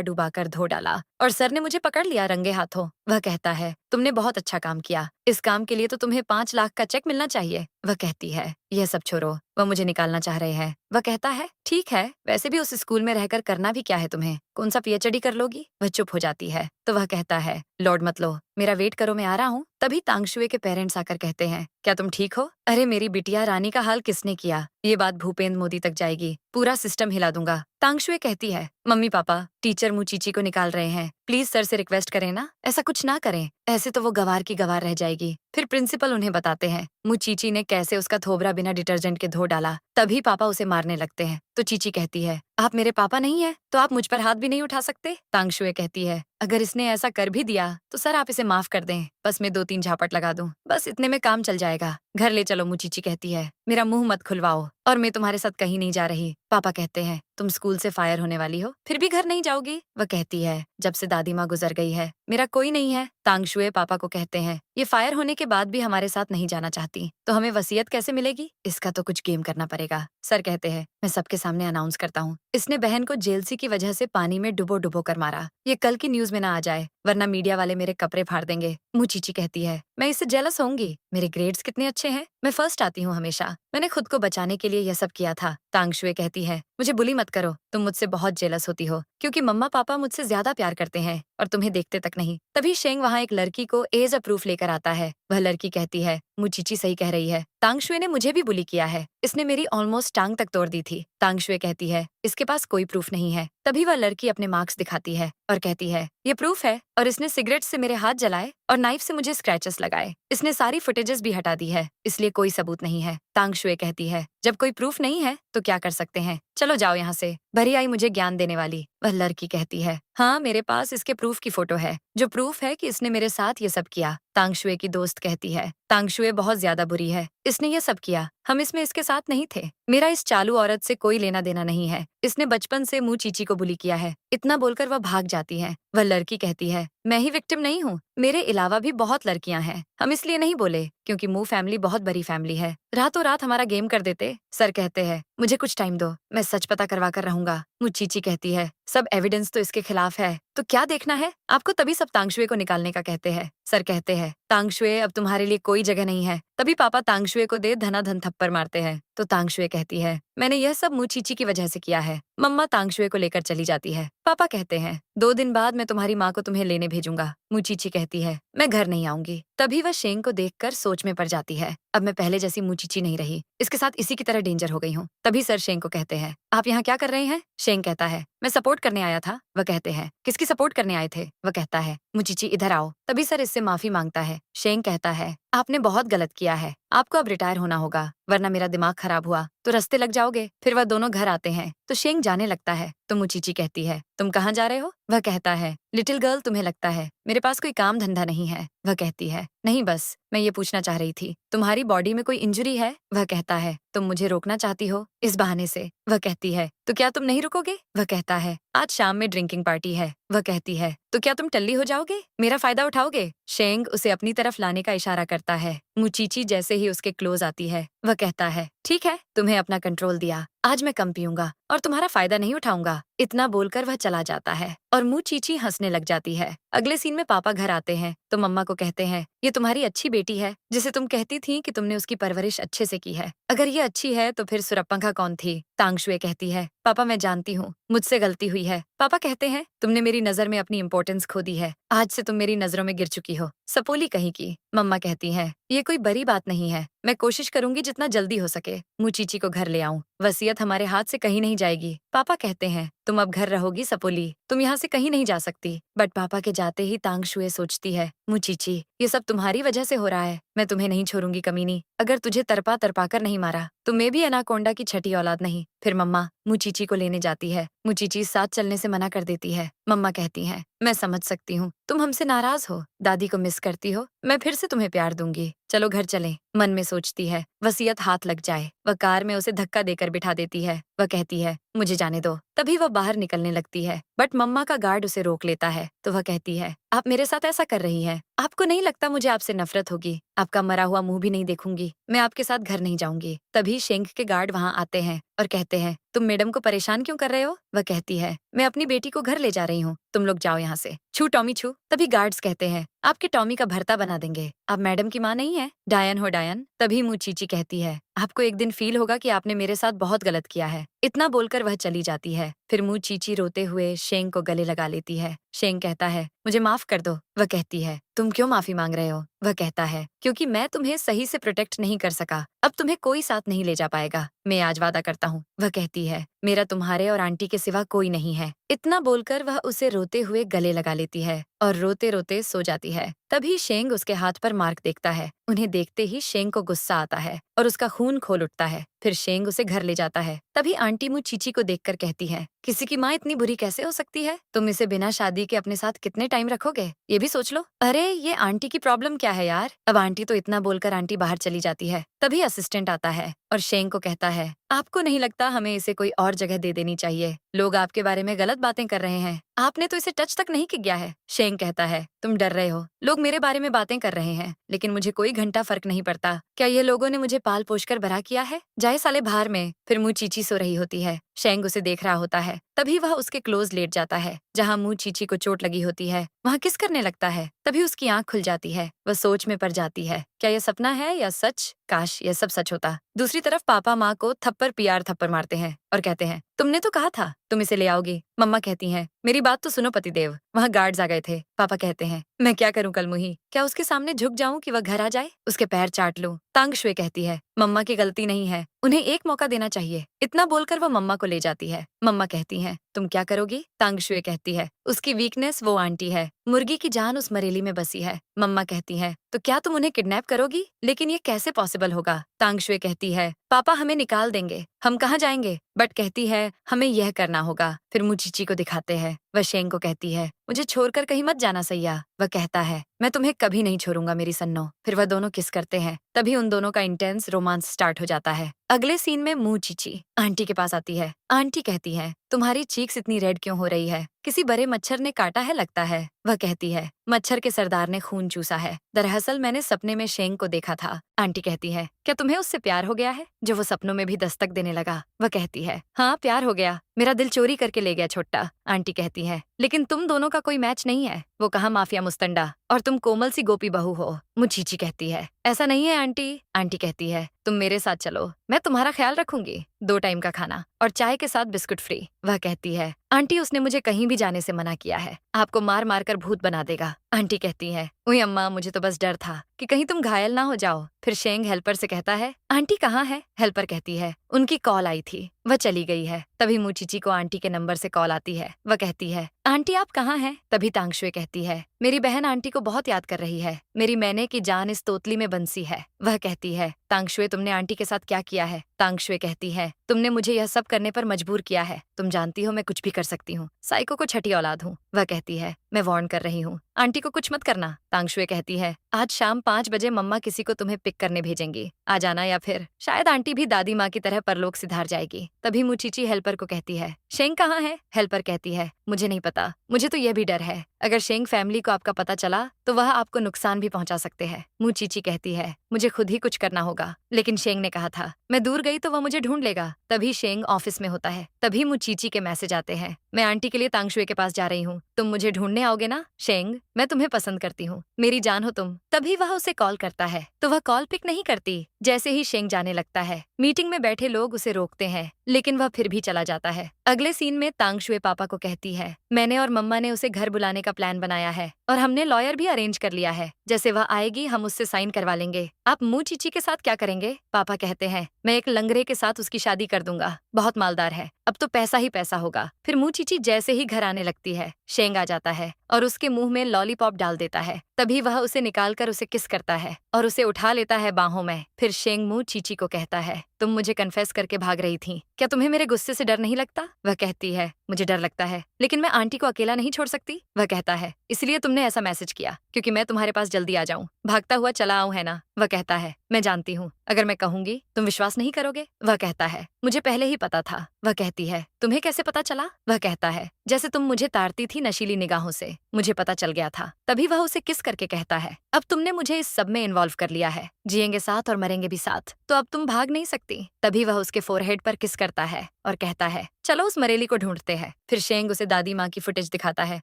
डूबा कर धो डाला और सर ने मुझे पकड़ लिया रंगे हाथों। वह कहता है, तुमने बहुत अच्छा काम किया, इस काम के लिए तो तुम्हें 5 लाख का चेक मिलना चाहिए। वह कहती है, यह सब छोड़ो, वह मुझे निकालना चाह रहे हैं। वह कहता है, ठीक है, वैसे भी उस स्कूल में रहकर करना भी क्या है तुम्हें, कौन सा पीएचडी कर लोगी। वह चुप हो जाती है। तो वह कहता है, लॉर्ड मत लो, मेरा वेट करो, मैं आ रहा हूँ। तभी तांगशुए के पेरेंट्स आकर कहते हैं, क्या तुम ठीक हो। अरे मेरी बिटिया रानी का हाल किसने किया, ये बात भूपेंद्र मोदी तक जाएगी, पूरा सिस्टम हिला दूंगा। तांगशुए कहती है, मम्मी पापा टीचर मुचीची को निकाल रहे हैं, प्लीज सर से रिक्वेस्ट करें ना, ऐसा कुछ ना करें, ऐसे तो वो गवार की गवार रह जाएगी। फिर प्रिंसिपल उन्हें बताते हैं मुचीची ने कैसे उसका थोबरा बिना डिटर्जेंट के धो डाला। तभी पापा उसे मारने लगते हैं। तो चीची कहती है, आप मेरे पापा नहीं है तो आप मुझ पर हाथ भी नहीं उठा सकते। तांगशुए कहती है, अगर इसने ऐसा कर भी दिया तो सर आप इसे माफ कर दें, बस मैं 2-3 झापट लगा दूं, बस इतने में काम चल जाएगा। घर ले चलो। मुचीची कहती है, मेरा मुंह मत खुलवाओ और मैं तुम्हारे साथ कहीं नहीं जा रही। पापा कहते हैं, तुम स्कूल से फायर होने वाली हो, फिर भी घर नहीं जाओगी। वह कहती है, जब से दादी माँ गुजर गई है मेरा कोई नहीं है। तांगशुए पापा को कहते हैं, ये फायर होने के बाद भी हमारे साथ नहीं जाना चाहती तो हमें वसीयत कैसे मिलेगी, इसका तो कुछ गेम करना पड़ेगा। सर कहते हैं, मैं सबके सामने अनाउंस करता हूँ, इसने बहन को जेलसी की वजह से पानी में डुबो डुबो कर मारा। ये कल की न्यूज में ना आ जाए वरना मीडिया वाले मेरे कपड़े फाड़ देंगे। मुचीची कहती है, मैं इससे जेलस होंगी, मेरे ग्रेड्स कितने अच्छे हैं, मैं फर्स्ट आती हूँ हमेशा, मैंने खुद को बचाने के लिए यह सब किया था। तांगशुए कहती है, मुझे बुली मत करो, तुम मुझसे बहुत जेलस होती हो क्योंकि मम्मा पापा मुझसे ज्यादा प्यार करते हैं और तुम्हें देखते तक नहीं। तभी शेंग वहाँ एक लड़की को एज अ प्रूफ लेकर आता है। वह लड़की कहती है, मुचीची सही कह रही है, तांगशुए ने मुझे भी बुली किया है, इसने मेरी ऑलमोस्ट टांग तक तोड़ दी थी। तांगशुए कहती है, इसके पास कोई प्रूफ नहीं है। तभी वह लड़की अपने मार्क्स दिखाती है और कहती है, ये प्रूफ है, और इसने सिगरेट से मेरे हाथ जलाए और नाइफ से मुझे स्क्रैचेस लगाए, इसने सारी फुटेजेस भी हटा दी है, इसलिए कोई सबूत नहीं है। तांगशुए कहती है, जब कोई प्रूफ नहीं है तो क्या कर सकते हैं, चलो जाओ यहाँ से, भरी आई मुझे ज्ञान देने वाली। वह लड़की कहती है, हाँ मेरे पास इसके प्रूफ की फोटो है जो प्रूफ है कि इसने मेरे साथ ये सब किया। तांगशुए की दोस्त कहती है, तांगशुए बहुत ज्यादा बुरी है, इसने ये सब किया, हम इसमें इसके साथ नहीं थे, मेरा इस चालू औरत से कोई लेना देना नहीं है, इसने बचपन से मुंह चीची को बुली किया है। इतना बोलकर वह भाग जाती है। वह लड़की कहती है, मैं ही विक्टिम नहीं हूँ, मेरे अलावा भी बहुत लड़कियां हैं, हम इसलिए नहीं बोले क्योंकि मुंह फैमिली बहुत बड़ी फैमिली है, रातों रात हमारा गेम कर देते। सर कहते हैं, मुझे कुछ टाइम दो, मैं सच पता करवा कर रहूंगा। मुचीची कहती है, सब एविडेंस तो इसके खिलाफ है, तो क्या देखना है आपको। तभी सब तांगशुए को निकालने का कहते हैं। सर कहते हैं, तांगशुए अब तुम्हारे लिए कोई जगह नहीं है। तभी पापा तांगशुए को दे धनाधन थप्पड़ मारते हैं। तो तांगशुए कहती है, मैंने यह सब मुचीची की वजह से किया है। मम्मा तांगशुए को लेकर चली जाती है। पापा कहते हैं, 2 दिन बाद मैं तुम्हारी माँ को तुम्हें लेने भेजूंगा। मुचीची कहती है, मैं घर नहीं आऊंगी। तभी वह शेंग को देखकर सोच में पड़ जाती है, अब मैं पहले जैसी मुचीची नहीं रही, इसके साथ इसी की तरह डेंजर हो गई हूँ। तभी सर शेंग को कहते हैं, आप यहाँ क्या कर रहे हैं। शेंग कहता है, मैं सपोर्ट करने आया था। वह कहते हैं, किसकी सपोर्ट करने आए थे। वह कहता है, मुचीची इधर आओ। तभी सर इससे माफी मांगता है। शेंग कहता है, आपने बहुत गलत किया है, आपको अब रिटायर होना होगा वरना मेरा दिमाग खराब हुआ तो रास्ते लग जाओगे। फिर वह दोनों घर आते हैं तो शेंग जाने लगता है। तो मुचीची कहती है, तुम कहाँ जा रहे हो। वह कहता है, लिटिल गर्ल तुम्हें लगता है मेरे पास कोई काम धंधा नहीं है। वह कहती है, नहीं बस मैं ये पूछना चाह रही थी तुम्हारी बॉडी में कोई इंजरी है। वह कहता है, तुम मुझे रोकना चाहती हो इस बहाने से। वह कहती है, तो क्या तुम नहीं रुकोगे। वह कहता है, आज शाम में ड्रिंकिंग पार्टी है। वह कहती है, तो क्या तुम टल्ली हो जाओगे, मेरा फायदा उठाओगे। शेंग उसे अपनी तरफ लाने का इशारा करता है। मुचीची जैसे ही उसके क्लोज आती है वह कहता है, ठीक है तुम्हें अपना कंट्रोल दिया, आज मैं कम पीऊंगा और तुम्हारा फायदा नहीं उठाऊंगा। इतना बोलकर वह चला जाता है और मुचीची हंसने लग जाती है। अगले सीन में पापा घर आते हैं तो मम्मा को कहते हैं, ये तुम्हारी अच्छी बेटी है जिसे तुम कहती थी कि तुमने उसकी परवरिश अच्छे से की है। अगर ये अच्छी है तो फिर सुरपंखा कौन थी? तांगशुए कहती है, पापा मैं जानती हूँ, मुझसे गलती हुई है। पापा कहते हैं, तुमने मेरी नजर में अपनी इंपॉर्टेंस खो दी है, आज से तुम मेरी नजरों में गिर चुकी हो, सपोली कहीं की। मम्मा कहती है, ये कोई बड़ी बात नहीं है, मैं कोशिश करूंगी जितना जल्दी हो सके मुचीची को घर ले आऊं। वसीयत हमारे हाथ से कहीं नहीं जाएगी। पापा कहते हैं, तुम अब घर रहोगी सपोली, तुम यहाँ से कहीं नहीं जा सकती। बट पापा के जाते ही तांगशुए सोचती है, मुचीची ये सब तुम्हारी वजह से हो रहा है, मैं तुम्हें नहीं छोड़ूंगी कमीनी। अगर तुझे तरपा तरपा कर नहीं मारा तो मैं भी एनाकोंडा की छठी औलाद नहीं। फिर मम्मा मुचीची को लेने जाती है। मुचीची साथ चलने से मना कर देती है। मम्मा कहती हैं, मैं समझ सकती हूँ, तुम हमसे नाराज हो, दादी को मिस करती हो, मैं फिर से तुम्हें प्यार दूंगी, चलो घर चलें। मन में सोचती है, वसीयत हाथ लग जाए। वह कार में उसे धक्का देकर बिठा देती है। वह कहती है, मुझे जाने दो। तभी वह बाहर निकलने लगती है, बट मम्मा का गार्ड उसे रोक लेता है। तो वह कहती है, आप मेरे साथ ऐसा कर रही हैं, आपको नहीं लगता मुझे आपसे नफरत होगी? आपका मरा हुआ मुंह भी नहीं देखूंगी, मैं आपके साथ घर नहीं जाऊंगी। तभी शेंग के गार्ड वहाँ आते हैं और कहते हैं, तुम मैडम को परेशान क्यों कर रहे हो? वह कहती है, मैं अपनी बेटी को घर ले जा रही हूँ, तुम लोग जाओ यहाँ से। छू टॉमी छू। तभी गार्ड्स कहते हैं, आपके टॉमी का भरता बना देंगे, आप मैडम की माँ नहीं है, डायन हो डायन। तभी मुचीची कहती है, आपको एक दिन फील होगा कि आपने मेरे साथ बहुत गलत किया है। इतना बोलकर वह चली जाती है। फिर मुचीची रोते हुए शेंग को गले लगा लेती है। शेंग कहता है, मुझे माफ कर दो। वह कहती है, तुम क्यों माफी मांग रहे हो? वह कहता है, क्योंकि मैं तुम्हें सही से प्रोटेक्ट नहीं कर सका, अब तुम्हें कोई साथ नहीं ले जा पाएगा, मैं आज वादा करता हूँ। वह कहती है, मेरा तुम्हारे और आंटी के सिवा कोई नहीं है। इतना बोलकर वह उसे रोते हुए गले लगा लेती है और रोते रोते सो जाती है। तभी शेंग उसके हाथ पर मार्क देखता है। उन्हें देखते ही शेंग को गुस्सा आता है और उसका खून खोल उठता है। फिर शेंग उसे घर ले जाता है। तभी आंटी मुचीची को देखकर कहती है, किसी की माँ इतनी बुरी कैसे हो सकती है? तुम इसे बिना शादी के अपने साथ कितने टाइम रखोगे, ये भी सोच लो। अरे ये आंटी की प्रॉब्लम क्या है यार? अब आंटी तो इतना बोलकर आंटी बाहर चली जाती है। तभी असिस्टेंट आता है और शेंग को कहता है, आपको नहीं लगता हमें इसे कोई और जगह दे देनी चाहिए? लोग आपके बारे में गलत बातें कर रहे हैं, आपने तो इसे टच तक नहीं किया है। शेंग कहता है, तुम डर रहे हो, लोग मेरे बारे में बातें कर रहे हैं, लेकिन मुझे कोई घंटा फर्क नहीं पड़ता। क्या ये लोगों ने मुझे पाल पोष कर बड़ा किया है? जाए साले बाहर में। फिर मुचीची सो रही होती है। शेंग उसे देख रहा होता है। तभी वह उसके क्लोज लेट जाता है जहाँ मुचीची को चोट लगी होती है। वहाँ किस करने लगता है। तभी उसकी आंख खुल जाती है। वह सोच में पड़ जाती है, क्या यह सपना है या सच? काश यह सब सच होता। दूसरी तरफ पापा माँ को थप्पड़ पियार थप्पड़ मारते हैं और कहते हैं, तुमने तो कहा था तुम इसे ले आओगी। मम्मा कहती हैं, मेरी बात तो सुनो पतिदेव। वहाँ गार्ड्स आ गए थे। पापा कहते हैं, मैं क्या करूँ कलमुही, क्या उसके सामने झुक जाऊं कि वह घर आ जाए, उसके पैर चाट लूं? तांगशुए कहती है, मम्मा की गलती नहीं है, उन्हें एक मौका देना चाहिए। इतना बोलकर वो मम्मा को ले जाती है। मम्मा कहती हैं, तुम क्या करोगी? तांगशुए कहती है, उसकी वीकनेस वो आंटी है, मुर्गी की जान उस मरेली में बसी है। मम्मा कहती है, तो क्या तुम उन्हें किडनैप करोगी? लेकिन ये कैसे पॉसिबल होगा? तांगशुए कहती है, पापा हमें निकाल देंगे, हम कहाँ जाएंगे? बट कहती है, हमें यह करना होगा। फिर मुचीची को दिखाते हैं। वह शेंग को कहती है, मुझे छोड़कर कहीं मत जाना सैया। वह कहता है, मैं तुम्हें कभी नहीं छोड़ूंगा मेरी सन्नो। फिर वह दोनों किस करते हैं। तभी उन दोनों का इंटेंस रोमांस स्टार्ट हो जाता है। अगले सीन में मुचीची आंटी के पास आती है। आंटी कहती है, तुम्हारी चीक्स इतनी रेड क्यों हो रही है? किसी बड़े मच्छर ने काटा है लगता है। वह कहती है, मच्छर के सरदार ने खून चूसा है, दरअसल मैंने सपने में शेंग को देखा था। आंटी कहती है, क्या तुम्हें उससे प्यार हो गया है जो वो सपनों में भी दस्तक देने लगा? वह कहती है, हाँ प्यार हो गया, मेरा दिल चोरी करके ले गया छोटा। आंटी कहती है, लेकिन तुम दोनों का कोई मैच नहीं है, वो कहाँ माफिया मुस्तंडा और तुम कोमल सी गोपी बहू हो। मुचीची कहती है, ऐसा नहीं है आंटी। आंटी कहती है, तुम मेरे साथ चलो, मैं तुम्हारा ख्याल रखूंगी, 2 टाइम का खाना और चाय के साथ बिस्कुट फ्री। वह कहती है, आंटी उसने मुझे कहीं भी जाने से मना किया है, आपको मार मार कर भूत बना देगा। आंटी कहती है, ओए अम्मा मुझे तो बस डर था कि कहीं तुम घायल ना हो जाओ। फिर शेंग हेल्पर से कहता है, आंटी कहाँ है? हेल्पर कहती है, उनकी कॉल आई थी, वह चली गई है। तभी मुचीची को आंटी के नंबर से कॉल आती है। वह कहती है, आंटी आप कहाँ हैं? तभी तांगशुए कहती है, मेरी बहन आंटी को बहुत याद कर रही है, मेरी मैंने की जान इस तोतली में बंसी है। वह कहती है, तांगशुए तुमने आंटी के साथ क्या किया है? तांगशुए कहती है, तुमने मुझे यह सब करने पर मजबूर किया है, तुम जानती हो मैं कुछ भी कर सकती हूँ, साइको को छठी औलाद हूँ। वह कहती है, मैं वार्न कर रही हूँ, आंटी को कुछ मत करना। तांगशुए कहती है, आज शाम 5 बजे मम्मा किसी को तुम्हें पिक करने भेजेंगी, आ जाना, या फिर शायद आंटी भी दादी माँ की तरह परलोक सिधार जाएगी। तभी मुचीची हेल्पर को कहती है, शेंग कहाँ है? हेल्पर कहती है, मुझे नहीं पता, मुझे तो यह भी डर है, अगर शेंग फैमिली को आपका पता चला तो वह आपको नुकसान भी पहुंचा सकते हैं। मुचीची कहती है, मुझे खुद ही कुछ करना होगा, लेकिन शेंग ने कहा था मैं दूर गई तो वह मुझे ढूंढ लेगा। तभी शेंग ऑफिस में होता है। तभी मुचीची के मैसेज आते हैं, मैं आंटी के लिए तांगशुए के पास जा रही हूँ, तुम मुझे ढूंढने आओगे ना? शेंग, मैं तुम्हें पसंद करती हूँ, मेरी जान हो तुम। तभी वह उसे कॉल करता है तो वह कॉल पिक नहीं करती। जैसे ही शेंग जाने लगता है, मीटिंग में बैठे लोग उसे रोकते हैं, लेकिन वह फिर भी चला जाता है। अगले सीन में तांगशुए पापा को कहती है, मैंने और मम्मा ने उसे घर बुलाने का प्लान बनाया है और हमने लॉयर भी अरेंज कर लिया है। जैसे वह आएगी हम उससे साइन करवा लेंगे। आप मुंह चीची के साथ क्या करेंगे? पापा कहते हैं, मैं एक लंगड़े के साथ उसकी शादी कर दूंगा, बहुत मालदार है, अब तो पैसा ही पैसा होगा। फिर मुंह चीची जैसे ही घर आने लगती है, शेंग आ जाता है और उसके मुंह में लॉलीपॉप डाल देता है। तभी वह उसे निकालकर उसे किस करता है और उसे उठा लेता है बाहों में। फिर शेंग मुंह चीची को कहता है, तुम मुझे कन्फेस करके भाग रही थी, क्या तुम्हें मेरे गुस्से से डर नहीं लगता? वह कहती है, मुझे डर लगता है, लेकिन मैं आंटी को अकेला नहीं छोड़ सकती। वह कहता है, इसलिए तुमने ऐसा मैसेज किया क्योंकि मैं तुम्हारे पास जल्दी आ जाऊं, भागता हुआ चला आऊं, है ना? वह कहता है, मैं जानती हूँ, अगर मैं कहूंगी तुम विश्वास नहीं करोगे। वह कहता है, मुझे पहले ही पता था। वह कहती है, तुम्हें कैसे पता चला? वह कहता है, जैसे तुम मुझे ताड़ती थी नशीली निगाहों से, मुझे पता चल गया था। तभी वह उसे किस करके कहता है, अब तुमने मुझे इस सब में इन्वॉल्व कर लिया है, जिएंगे साथ और मरेंगे भी साथ, तो अब तुम भाग नहीं सकती। तभी वह उसके फोरहेड पर किस करता है और कहता है, चलो उस मरेली को ढूंढते हैं। फिर शेंग उसे दादी माँ की फुटेज दिखाता है